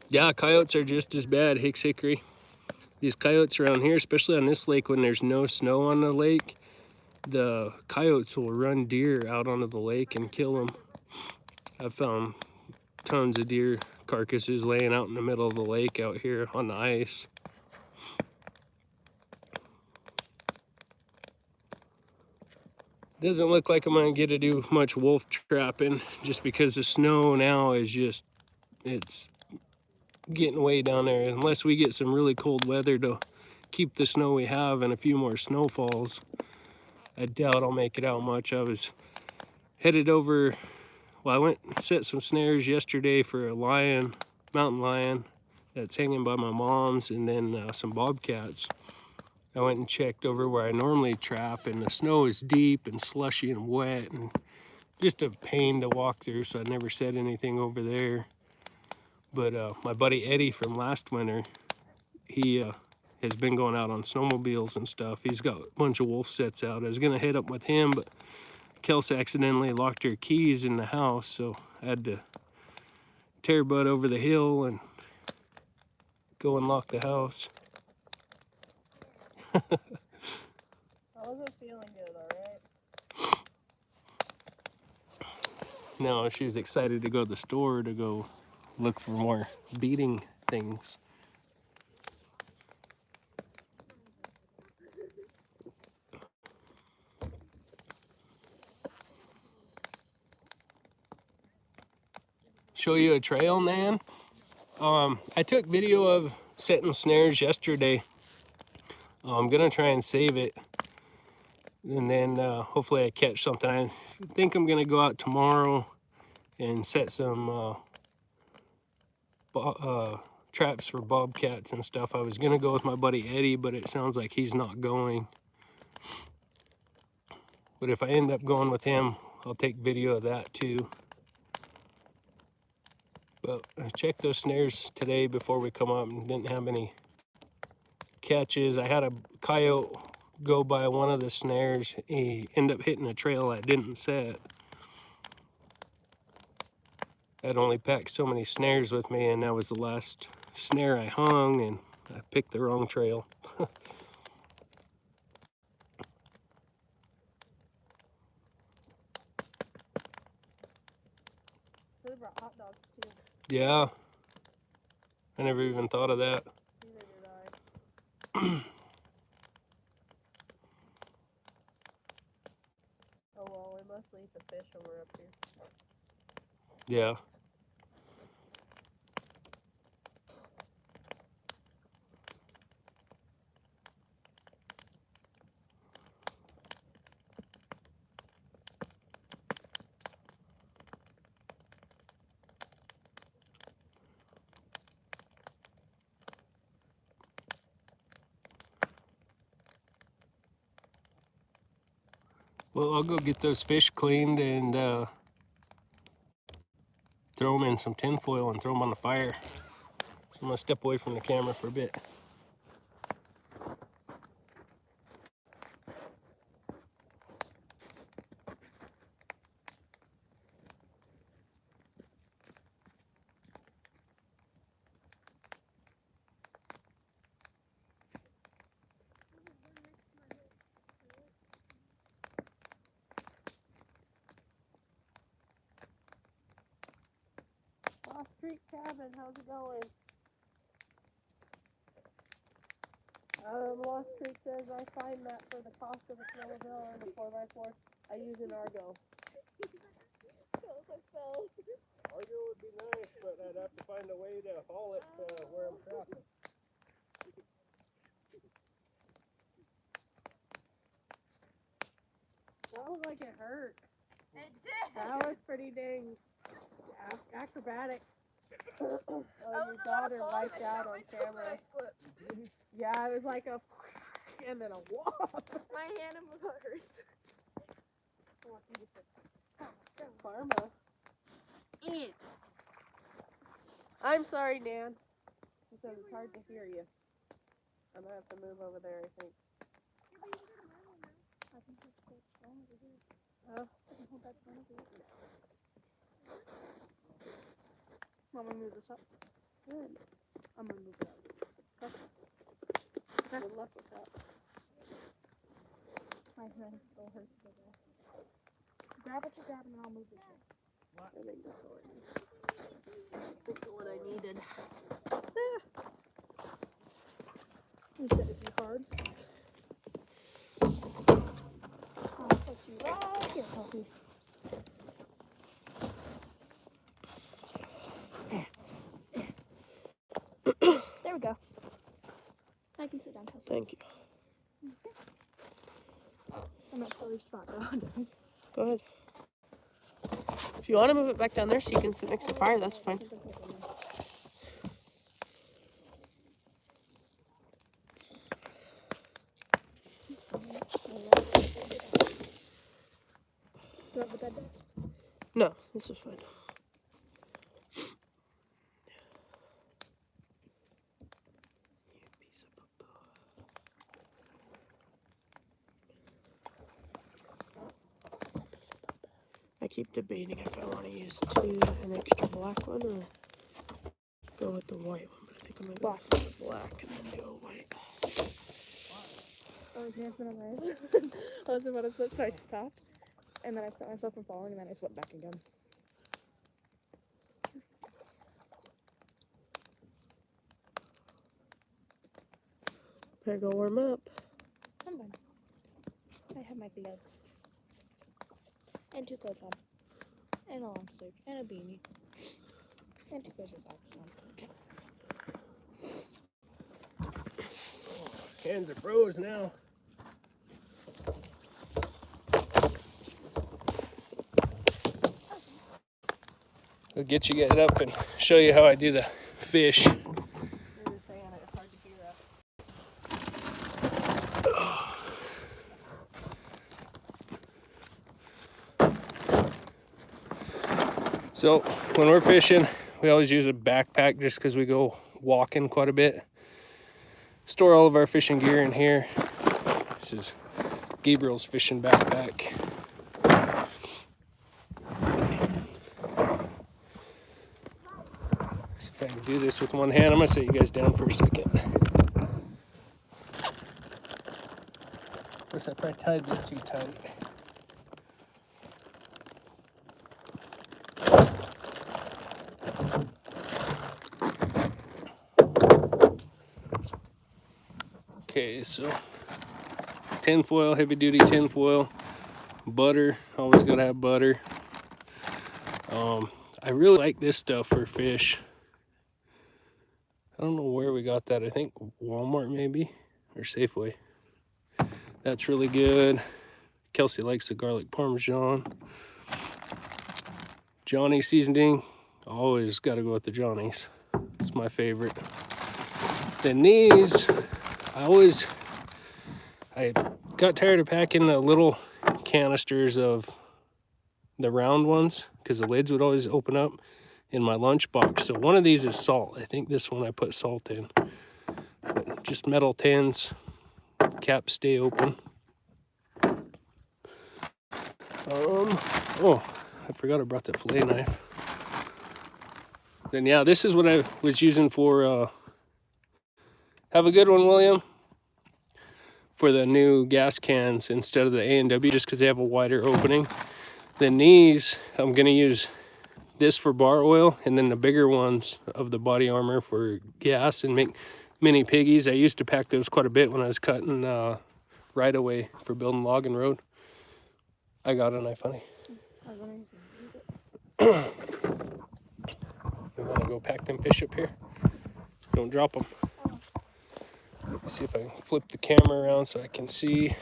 Yeah, coyotes are just as bad, Hicks Hickory. These coyotes around here, especially on this lake when there's no snow on the lake, the coyotes will run deer out onto the lake and kill them. I've found tons of deer carcasses laying out in the middle of the lake out here on the ice. Doesn't look like I'm gonna get to do much wolf trapping just because the snow now is just, it's getting way down there. Unless we get some really cold weather to keep the snow we have and a few more snowfalls, I doubt I'll make it out much. I was headed over, well, I went and set some snares yesterday for a lion, mountain lion that's hanging by my mom's, and then some bobcats. I went and checked over where I normally trap, and the snow is deep and slushy and wet and just a pain to walk through, so I never said anything over there. But my buddy Eddie from last winter, he has been going out on snowmobiles and stuff. He's got a bunch of wolf sets out. I was gonna head up with him, but Kelsey accidentally locked her keys in the house, so I had to tear butt over the hill and go and lock the house. I wasn't feeling good, alright? No, she was excited to go to the store to go look for more beating things. show you a trail, Nan. I took video of setting snares yesterday. I'm gonna try and save it, and then hopefully I catch something. I think I'm gonna go out tomorrow and set some traps for bobcats and stuff. I was gonna go with my buddy Eddie, but it sounds like he's not going. But if I end up going with him, I'll take video of that too. But I checked those snares today before we come up and didn't have any catches. I had a coyote go by one of the snares. He ended up hitting a trail I didn't set. I'd only packed so many snares with me, and that was the last snare I hung, and I picked the wrong trail. Should have brought hot dogs too. Yeah, I never even thought of that. Neither did I. Oh well, we mostly eat the fish when we're up here. Yeah. Well, I'll go get those fish cleaned and throw them in some tin foil and throw them on the fire. So I'm gonna step away from the camera for a bit. Lost Creek Cabin, how's it going? Lost Creek says I find that for the cost of a snowmobile and a 4x4, I use an Argo. Argo would be nice, but I'd have to find a way to haul it to where I'm trapping. That looked like it hurt. It did. That was pretty dang acrobatic. Oh, your daughter wiped out on camera. Yeah, it was like a and then a whoop. My hand and my hurts. Karma. I'm sorry, Nan. He says it's hard to hear you. I'm gonna have to move over there, I think. Oh. Want me to move this up? Good. I'm gonna move it up. Good luck with that. My hand still hurts so bad. Grab what you grab and then I'll move this up. I think that's all I need. That's what I needed. You said it'd be hard. I'll put you right here, Puppy. There we go. I can sit down, Kelsey. Thank you. I'm not sure your spot though. Go ahead. If you want to move it back down there so you can sit next to the fire, that's fine. Do you have the bed desk? No, this is fine. I keep debating if I want to use an extra black one or go with the white one, but I think I'm gonna go with the black and then do a white. I was dancing on my eyes. I was about to slip, so I stopped. And then I stopped myself from falling, and then I slipped back again. Better go warm up. I'm fine. I have my gloves. And 2 coats on. And a long sleeve. And a beanie. And 2 fish is excellent. Hands are froze now. I'll get you guys up and show you how I do the fish. You're just saying it, it's hard to hear us. So when we're fishing, we always use a backpack just because we go walking quite a bit. Store all of our fishing gear in here. This is Gabriel's fishing backpack. See if I can do this with one hand. I'm gonna set you guys down for a second. Of course, I probably tied this too tight. Okay, so tin foil, heavy duty tin foil, butter, always gotta have butter. I really like this stuff for fish. I don't know where we got that. I think Walmart maybe, or Safeway. That's really good. Kelsey likes the garlic parmesan. Johnny seasoning, always gotta go with the Johnny's. It's my favorite. Then these, I got tired of packing the little canisters of the round ones because the lids would always open up in my lunchbox. So one of these is salt. I think this one I put salt in. But just metal tins, caps stay open. Oh, I forgot I brought that fillet knife. Then yeah, this is what I was using for, have a good one, William. For the new gas cans instead of the A&W, just because they have a wider opening. Then these, I'm gonna use this for bar oil, and then the bigger ones of the Body Armor for gas and make mini piggies. I used to pack those quite a bit when I was cutting right away for building logging road. I got a knife, honey. I was wondering if you use it. You wanna go pack them fish up here? Don't drop them. See if I can flip the camera around so I can see.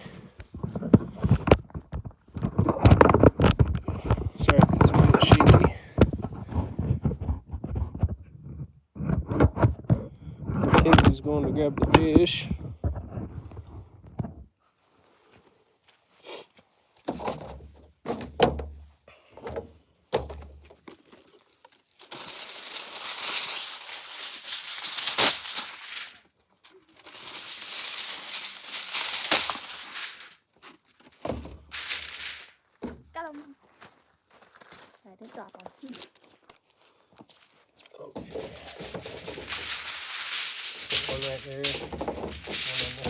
Sorry if it's a little shaky. Mackenzie's going to grab the fish. Got him. I did drop him. Okay. So one right there. One on this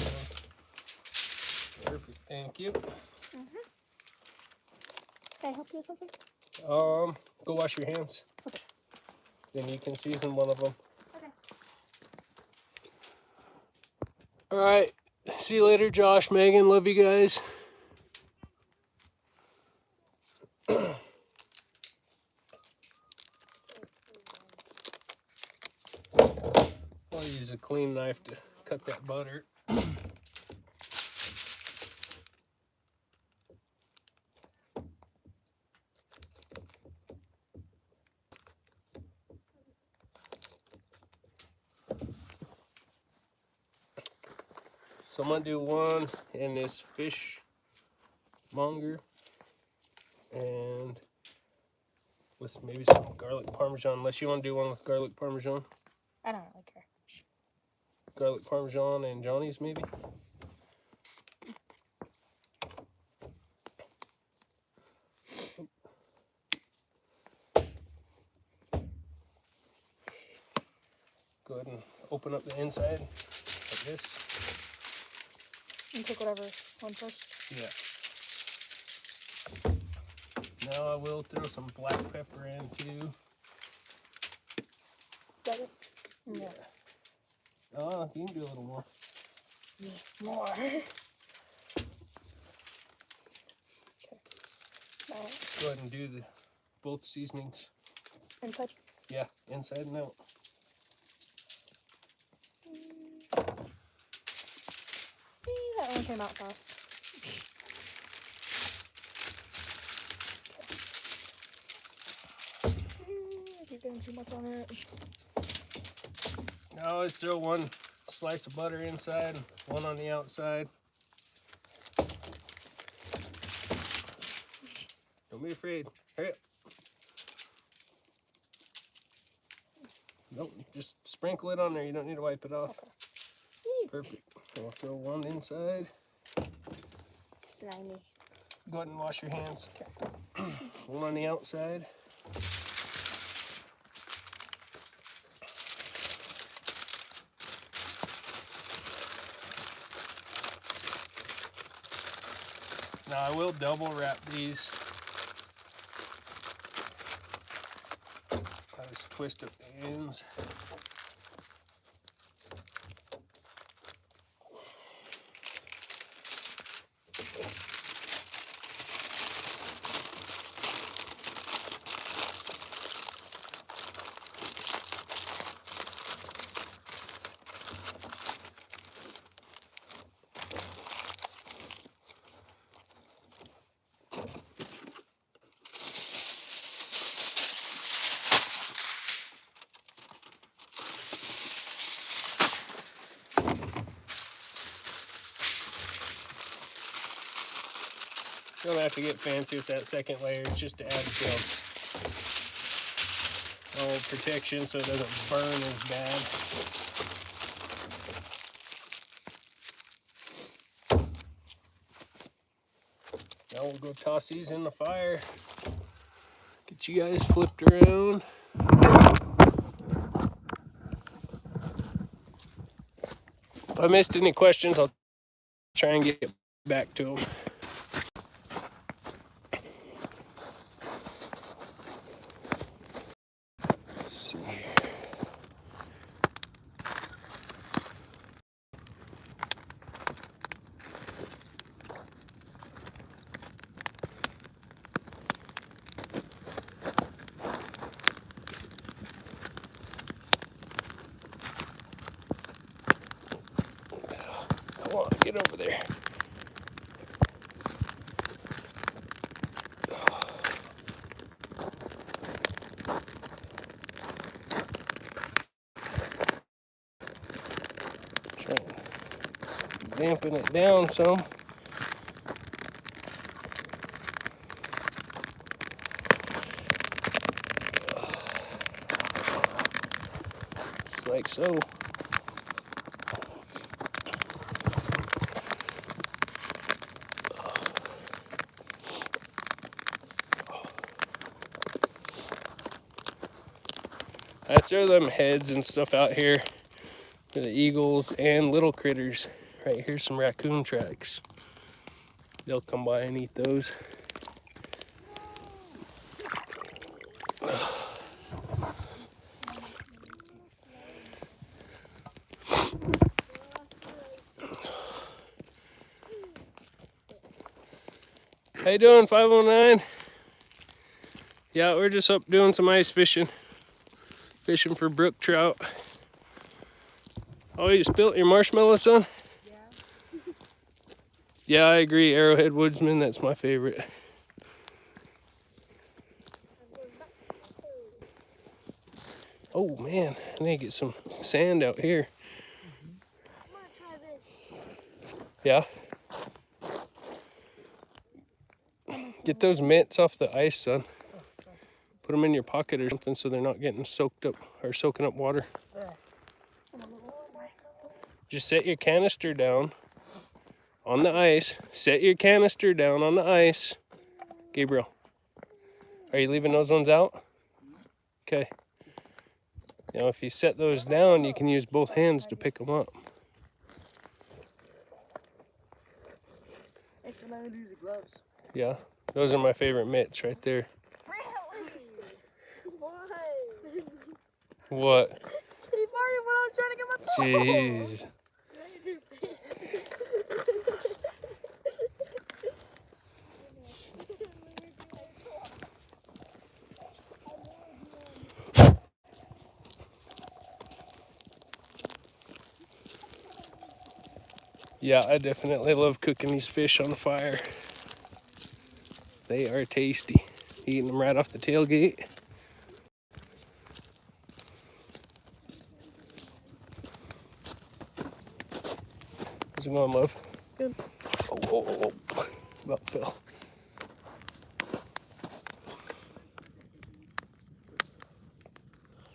one. Perfect, thank you. Can I help you with something? Go wash your hands. Okay. Then you can season one of them. Okay. All right. See you later, Josh, Megan. Love you guys. I'll use a clean knife to cut that butter. So I'm gonna do one in this fish monger and with maybe some garlic parmesan, unless you want to do one with garlic parmesan. I don't really care. Garlic parmesan and Johnny's maybe. Go ahead and open up the inside like this. And take whatever one first. Yeah. Now I will throw some black pepper in too. Got it? Yeah. Oh, you can do a little more. More. Okay. Now, Go ahead and do both seasonings. inside. Yeah, inside and out. That one came out fast. I keep getting too much on it. Now let's throw one slice of butter inside, one on the outside. Don't be afraid. Hurry up. Nope, just sprinkle it on there. You don't need to wipe it off. Perfect. I'll throw one inside. Slimy. Go ahead and wash your hands. One on the outside. Now I will double wrap these. I just twist up the ends. You don't have to get fancy with that second layer. It's just to add some protection so it doesn't burn as bad. Now we'll go toss these in the fire. Get you guys flipped around. If I missed any questions, I'll try and get back to them. Come on, get over there. Try and dampen it down some. Just like so. I throw them heads and stuff out here for the eagles and little critters. Right here's some raccoon tracks. They'll come by and eat those. How you doing, 509? Yeah, we're just up doing some ice fishing. Fishing for brook trout. Oh, you spilt your marshmallow, son? Yeah. Yeah, I agree. Arrowhead Woodsman, that's my favorite. Oh man, I need to get some sand out here. I'm gonna try this. Yeah. Get those mitts off the ice, son. Put them in your pocket or something so they're not getting soaked up or soaking up water. Just set your canister down on the ice. Set your canister down on the ice. Gabriel, are you leaving those ones out? Okay. Now if you set those down, you can use both hands to pick them up. Next time I'm gonna use the gloves. Yeah, those are my favorite mitts right there. What? He farted when I was trying to get my phone. Jeez. Yeah, I definitely love cooking these fish on the fire. They are tasty. Eating them right off the tailgate. How's it going, love? Good. Oh. About fell.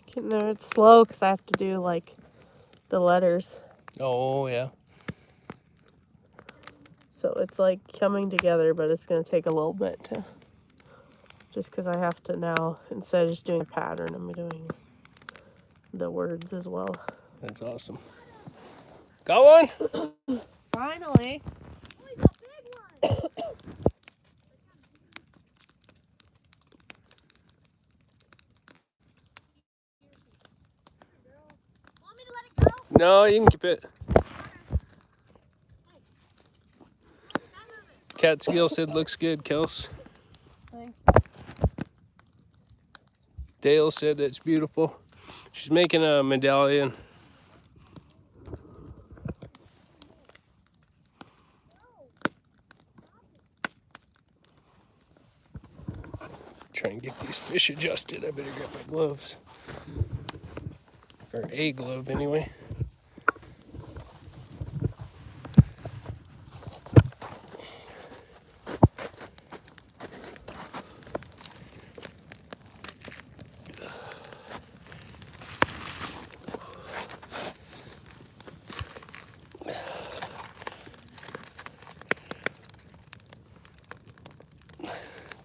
Getting there. It's slow because I have to do like the letters. Oh, yeah. So it's like coming together, but it's going to take a little bit to. Just because I have to now, instead of just doing a pattern, I'm doing the words as well. That's awesome. Got one? Finally. Oh, we got big ones. Want me to let it go? No, you can keep it. Catskill said looks good, Kels. Thanks. Dale said that's beautiful. She's making a medallion. Try and get these fish adjusted. I better grab my gloves. Or a glove, anyway.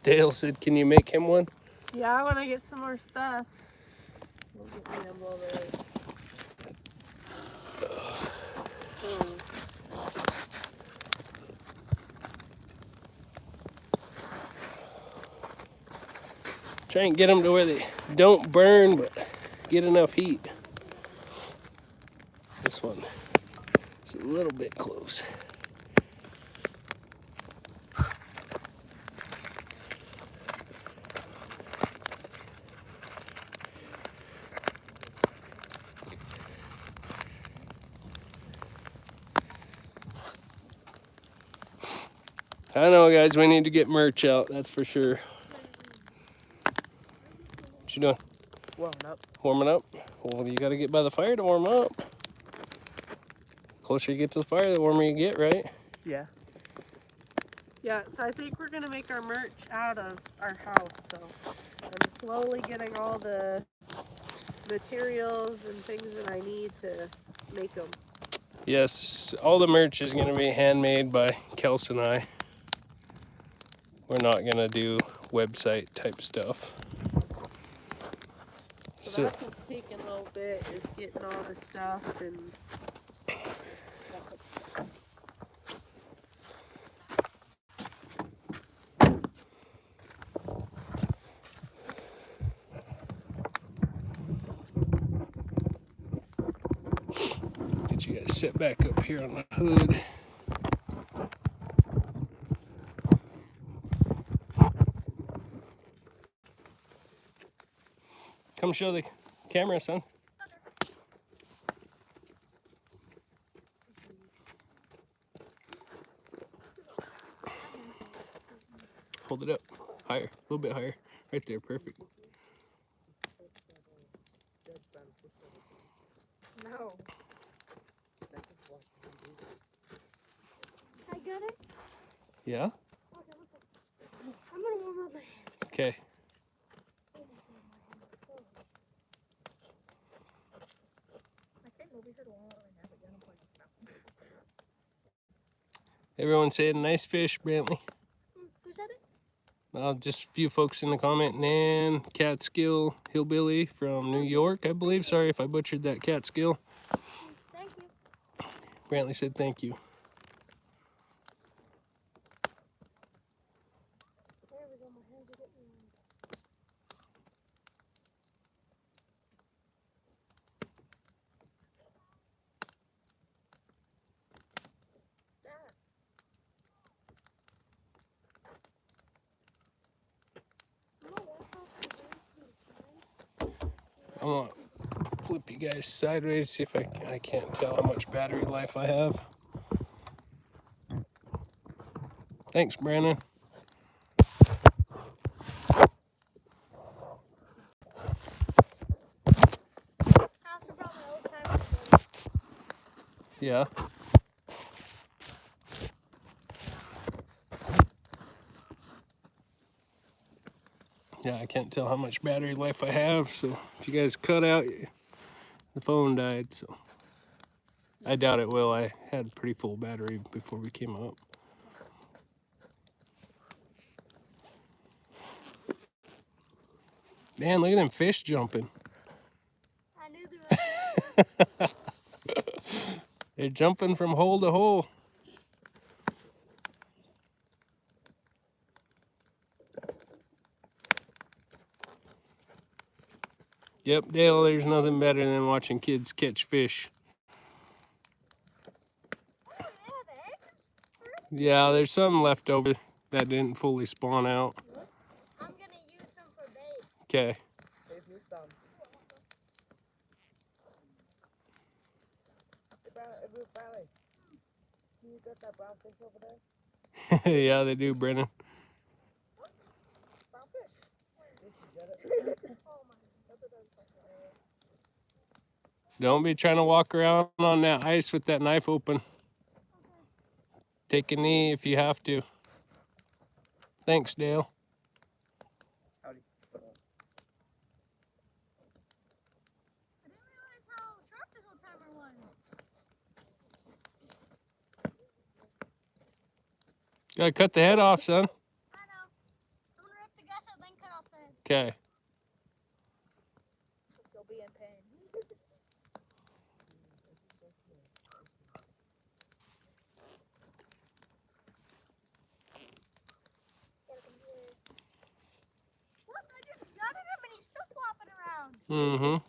Dale said, can you make him one? Yeah, when I get some more stuff. We'll get me a little bit. Try and get them to where they don't burn, but get enough heat. This one is a little bit close. I know, guys, we need to get merch out, that's for sure. What you doing? Warming up. Warming up? Well, you gotta get by the fire to warm up. Closer you get to the fire, the warmer you get, right? Yeah. Yeah, so I think we're going to make our merch out of our house. So I'm slowly getting all the materials and things that I need to make them. Yes, all the merch is gonna be handmade by Kels and I. We're not gonna do website type stuff. So that's what's taking a little bit, is getting all the stuff and get you guys set back up here on the hood. Come show the camera, son. Hold it up. Higher. A little bit higher. Right there. Perfect. No. I got it. Yeah? Okay, I'm gonna warm up my hands. Okay. I can't over here to warm up right now, but I'm playing this now. Everyone saying nice fish, Brantley. Who said it? Just a few folks in the comment. Nan, Catskill Hillbilly from New York, I believe. Sorry if I butchered that, Catskill. Thank you. Brantley said thank you. There we go. My hands are getting warm. I'm gonna flip you guys sideways, see if I can't tell how much battery life I have. Thanks, Brandon. House are probably old timers. Yeah. Yeah, I can't tell how much battery life I have, so if you guys cut out, the phone died, so I doubt it will. I had pretty full battery before we came up. Man, look at them fish jumping. I knew there was. They're jumping from hole to hole. Yep, Dale, there's nothing better than watching kids catch fish. Oh, they have eggs? Yeah, there's some left over that didn't fully spawn out. I'm gonna use some for bait. Okay. Save me some. Hey, Bradley. You got that brown fish over there? Yeah, they do, Brennan. Brown fish. Oh my. Don't be trying to walk around on that ice with that knife open. Take a knee if you have to. Thanks, Dale. Howdy. I didn't realize how sharp this old timer was. Gotta cut the head off, son. I know. I'm gonna rip the guts out, then cut off the head. Okay. You'll be in pain. Look, I just gutted him and he's still flopping around. Mm-hmm. Ow,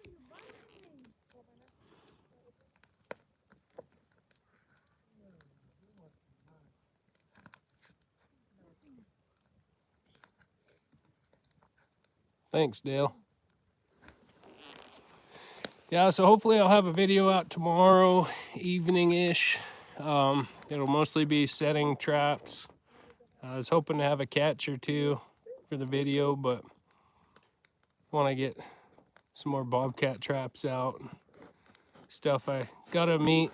you biting me. Thanks, Dale. Yeah, so hopefully I'll have a video out tomorrow evening-ish. It'll mostly be setting traps. I was hoping to have a catch or two for the video, but want to get some more bobcat traps out and stuff. I gotta meet,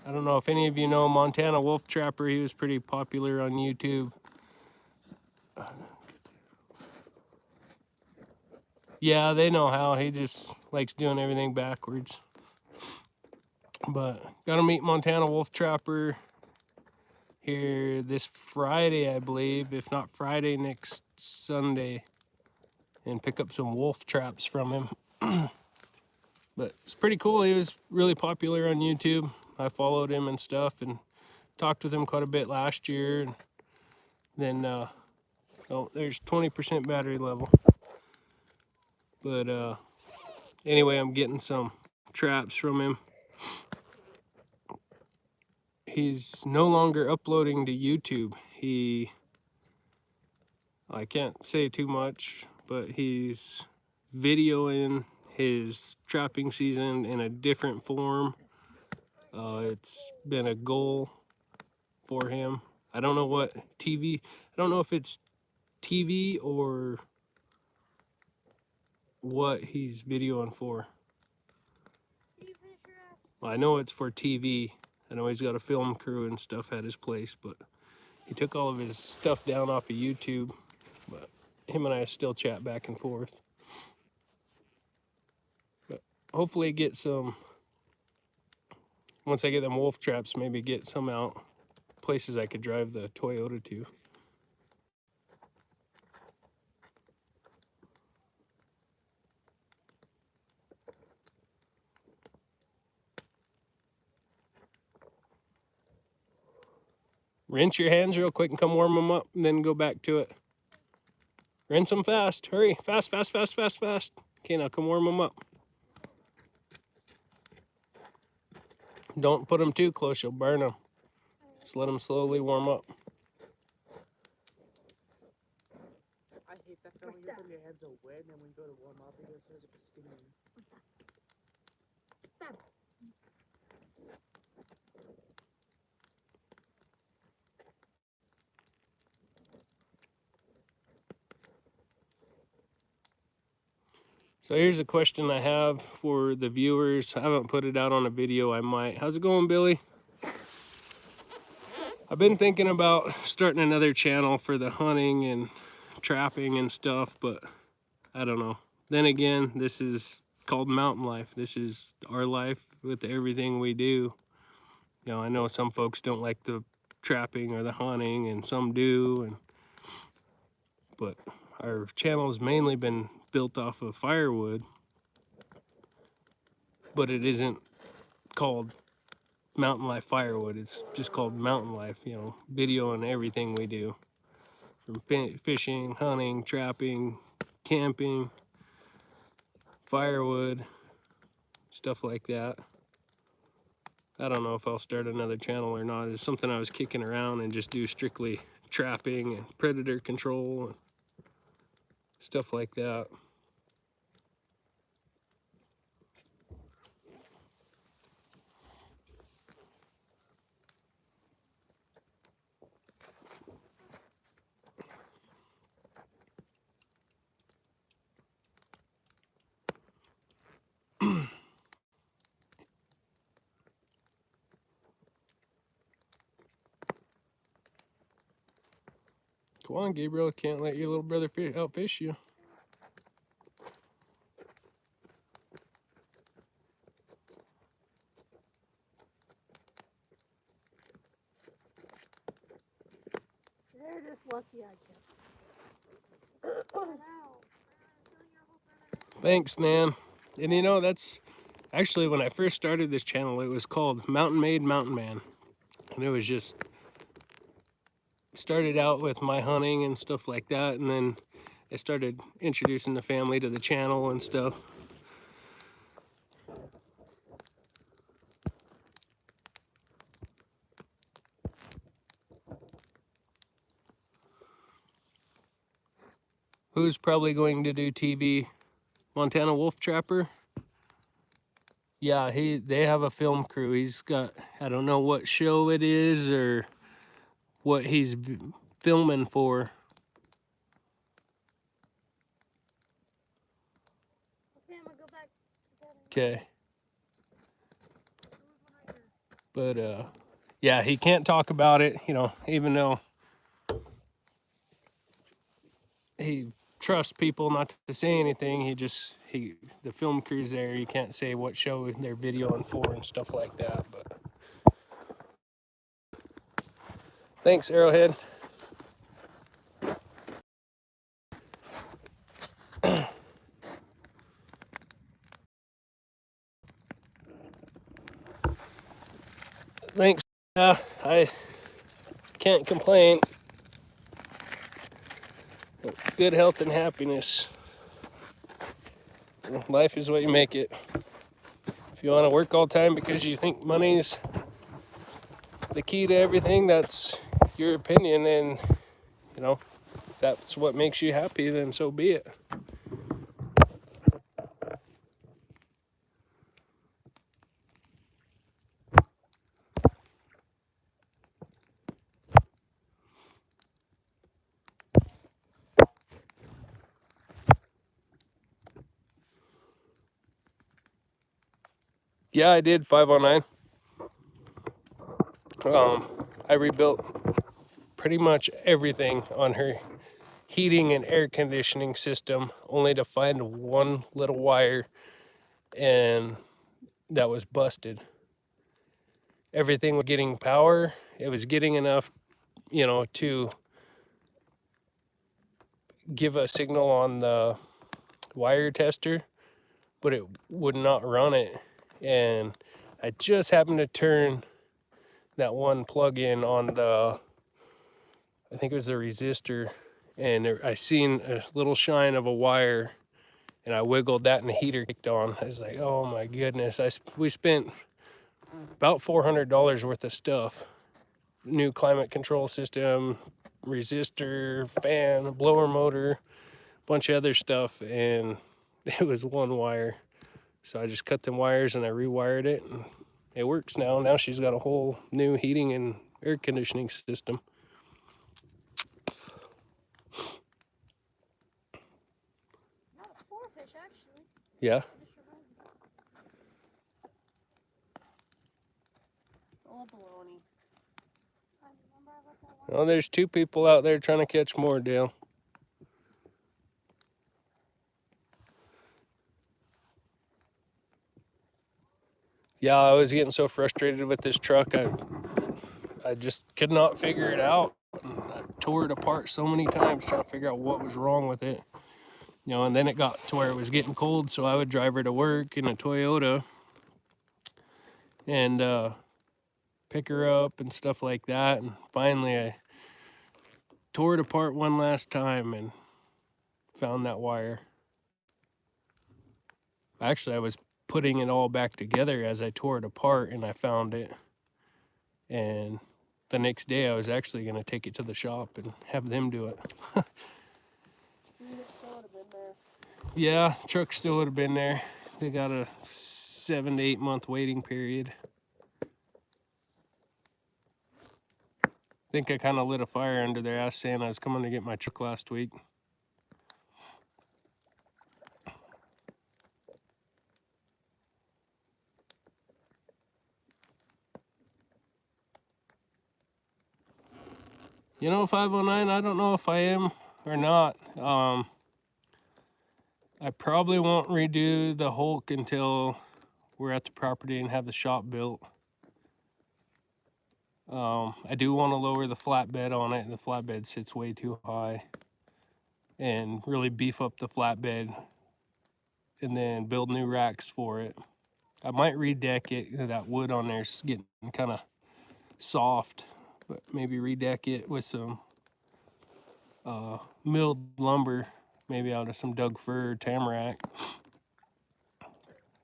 I don't know if any of you know Montana Wolf Trapper. He was pretty popular on YouTube. Yeah, they know how. He just likes doing everything backwards. But gotta meet Montana Wolf Trapper here this Friday, I believe. If not Friday, next Sunday. And pick up some wolf traps from him. But it's pretty cool. He was really popular on YouTube. I followed him and stuff and talked with him quite a bit last year. And then, oh, there's 20% battery level. But anyway, I'm getting some traps from him. He's no longer uploading to YouTube. I can't say too much, but he's videoing his trapping season in a different form. It's been a goal for him. I don't know what TV, I don't know if it's TV or what he's videoing for. Well, I know it's for TV. I know he's got a film crew and stuff at his place, but he took all of his stuff down off of YouTube. But him and I still chat back and forth. But hopefully get some, once I get them wolf traps, maybe get some out places I could drive the Toyota to. Rinse your hands real quick and come warm them up and then go back to it. Rinse them fast. Hurry. Fast, fast, fast, fast, fast. Okay, now come warm them up. Don't put them too close. You'll burn them. Just let them slowly warm up. I hate that feeling when your hands are wet and then when you go to warm up, it just feels like it's stinging. So here's a question I have for the viewers. I haven't put it out on a video. I might. How's it going, Billy? I've been thinking about starting another channel for the hunting and trapping and stuff, but I don't know. Then again, this is called mountain life. This is our life with everything we do. You know, I know some folks don't like the trapping or the hunting, and some do, but our channel's mainly been built off of firewood, but it isn't called Mountain Life Firewood. It's just called Mountain Life, you know, video and everything we do. From fishing, hunting, trapping, camping, firewood, stuff like that. I don't know if I'll start another channel or not. It's something I was kicking around and just do strictly trapping and predator control and stuff like that. Come on, Gabriel. Can't let your little brother outfish you. They're just lucky I kept. Thanks, Nan. And you know, that's actually when I first started this channel, it was called Mountain Made Mountain Man. And it was just started out with my hunting and stuff like that, and then I started introducing the family to the channel and stuff. Who's probably going to do TV? Montana Wolf Trapper? Yeah, they have a film crew. He's got, I don't know what show it is or what he's filming for. Okay, I'm gonna go back to bed. Okay. But yeah, he can't talk about it, you know, even though he trusts people not to say anything. The film crew's there. You can't say what show they're videoing for and stuff like that. But thanks, Arrowhead. Thanks. I can't complain. Good health and happiness. Life is what you make it. If you want to work all the time because you think money's the key to everything, that's your opinion, and you know, if that's what makes you happy, then so be it. Yeah, I did 509. I rebuilt pretty much everything on her heating and air conditioning system, only to find one little wire, and that was busted. Everything was getting power. It was getting enough, you know, to give a signal on the wire tester, but it would not run it. And I just happened to turn that one plug in on the, I think it was the resistor, and I seen a little shine of a wire, and I wiggled that and the heater kicked on. I was like, oh my goodness. We spent about $400 worth of stuff. New climate control system, resistor, fan, blower motor, bunch of other stuff, and it was one wire. So I just cut them wires and I rewired it, and it works now. Now she's got a whole new heating and air conditioning system. Not a four fish, actually. Yeah. Oh, baloney. I remember about that one. Oh, there's 2 people out there trying to catch more, Dale. Yeah, I was getting so frustrated with this truck. I just could not figure it out. I tore it apart so many times trying to figure out what was wrong with it. You know, and then it got to where it was getting cold, so I would drive her to work in a Toyota and pick her up and stuff like that. And finally, I tore it apart one last time and found that wire. Actually, I was putting it all back together as I tore it apart, and I found it. And the next day, I was actually going to take it to the shop and have them do it. It still would have been there. Yeah, the truck still would have been there. They got a 7 to 8 month waiting period. I think I kind of lit a fire under their ass saying I was coming to get my truck last week. You know, 509, I don't know if I am or not. I probably won't redo the Hulk until we're at the property and have the shop built. I do want to lower the flatbed on it. The flatbed sits way too high, and really beef up the flatbed and then build new racks for it. I might redeck it. That wood on there's getting kind of soft, but maybe redeck it with some milled lumber, maybe out of some Doug fir or tamarack,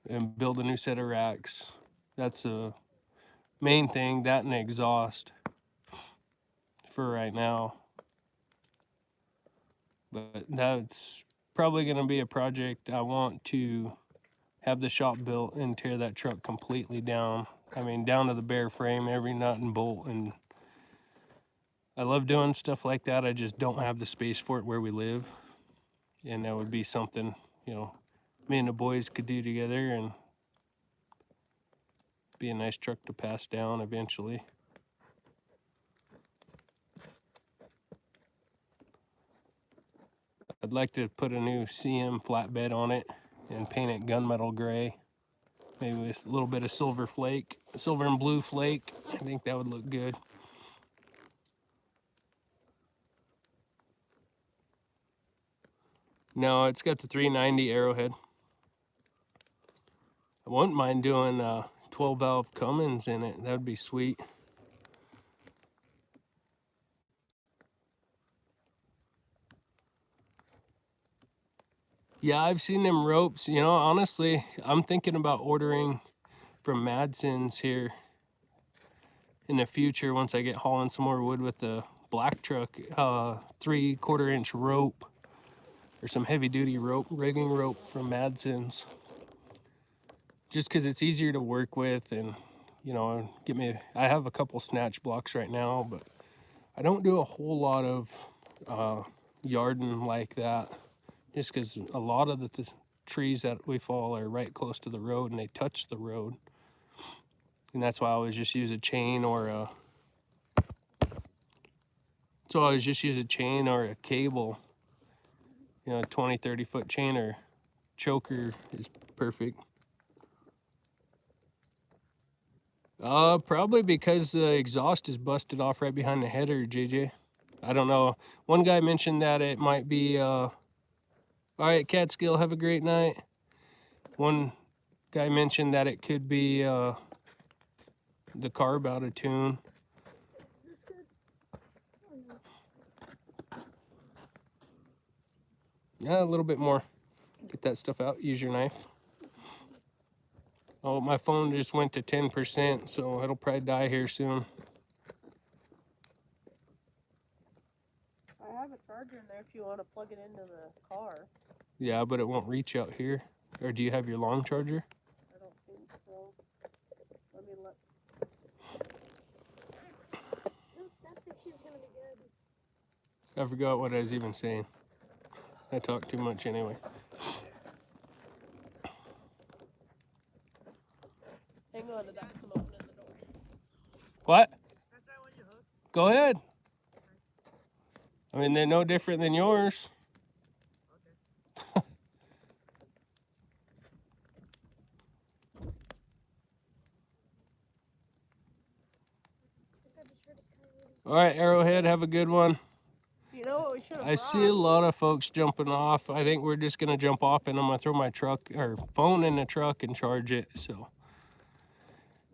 and build a new set of racks. That's the main thing, that and exhaust for right now. But that's probably going to be a project I want to have the shop built and tear that truck completely down. I mean, down to the bare frame, every nut and bolt. And I love doing stuff like that. I just don't have the space for it where we live. And that would be something, you know, me and the boys could do together and be a nice truck to pass down eventually. I'd like to put a new CM flatbed on it and paint it gunmetal gray. Maybe with a little bit of silver and blue flake. I think that would look good. No, it's got the 390 Arrowhead. I wouldn't mind doing 12 valve Cummins in it. That would be sweet. Yeah, I've seen them ropes. You know, honestly, I'm thinking about ordering from Madson's here in the future once I get hauling some more wood with the black truck. 3/4 inch rope or some heavy duty rope, rigging rope from Madson's. Just because it's easier to work with and, you know, I have a couple snatch blocks right now, but I don't do a whole lot of yarding like that. Just because a lot of the trees that we fall are right close to the road and they touch the road. And that's why I always just use a chain or a cable. You know, a 20-30 foot chain or choker is perfect. Probably because the exhaust is busted off right behind the header, JJ. I don't know. One guy mentioned that it might be all right, Catskill, have a great night. One guy mentioned that it could be the carb out of tune. Is this good? Oh, no. Yeah, a little bit more. Get that stuff out, use your knife. Oh, my phone just went to 10%, so it'll probably die here soon. I have a charger in there if you want to plug it into the car. Yeah, but it won't reach out here. Or do you have your long charger? I don't think so. Let me look. Oop, that picture's gonna be good. I forgot what I was even saying. I talk too much anyway. Go ahead. I mean, they're no different than yours. All right, Arrowhead, have a good one. You know what we should have I see a lot of folks jumping off. I think we're just gonna jump off and I'm gonna throw my truck or phone in the truck and charge it. So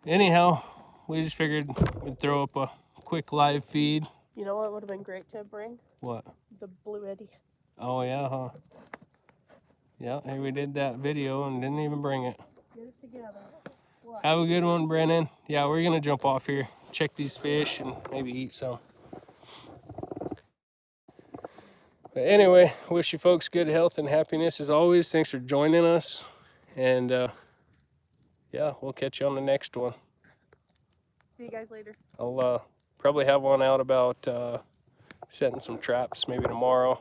anyhow, we just figured we'd throw up a quick live feed. You know what would have been great to bring? What? The Blue Eddy. Oh yeah, huh? Yeah, hey, we did that video and didn't even bring it. Get it together. Have a good one, Brennan. Yeah, we're gonna jump off here, check these fish, and maybe eat some. But anyway, wish you folks good health and happiness as always. Thanks for joining us. And yeah, we'll catch you on the next one. See you guys later. I'll probably have one out about setting some traps maybe tomorrow.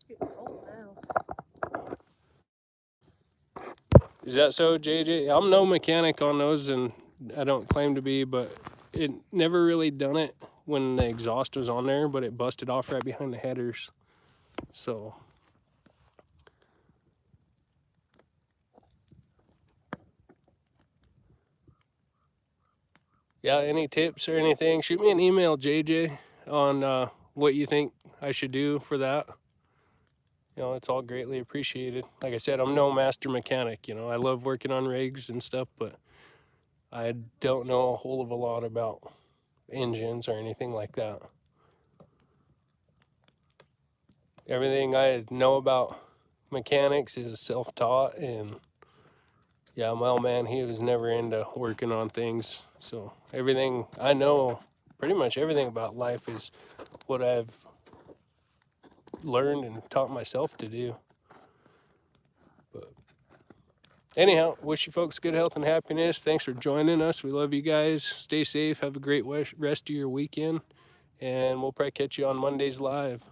Getting cold now. Is that so, JJ? I'm no mechanic on those, and I don't claim to be, but it never really done it when the exhaust was on there, but it busted off right behind the headers. So yeah, any tips or anything, shoot me an email, JJ, on what you think I should do for that. You know, it's all greatly appreciated. Like I said, I'm no master mechanic. You know, I love working on rigs and stuff, but I don't know a whole of a lot about engines or anything like that. Everything I know about mechanics is self-taught, and yeah, my old man, he was never into working on things. So everything I know, pretty much everything about life is what I've learned and taught myself to do. But anyhow, wish you folks good health and happiness. Thanks for joining us. We love you guys. Stay safe. Have a great rest of your weekend. And we'll probably catch you on Monday's live.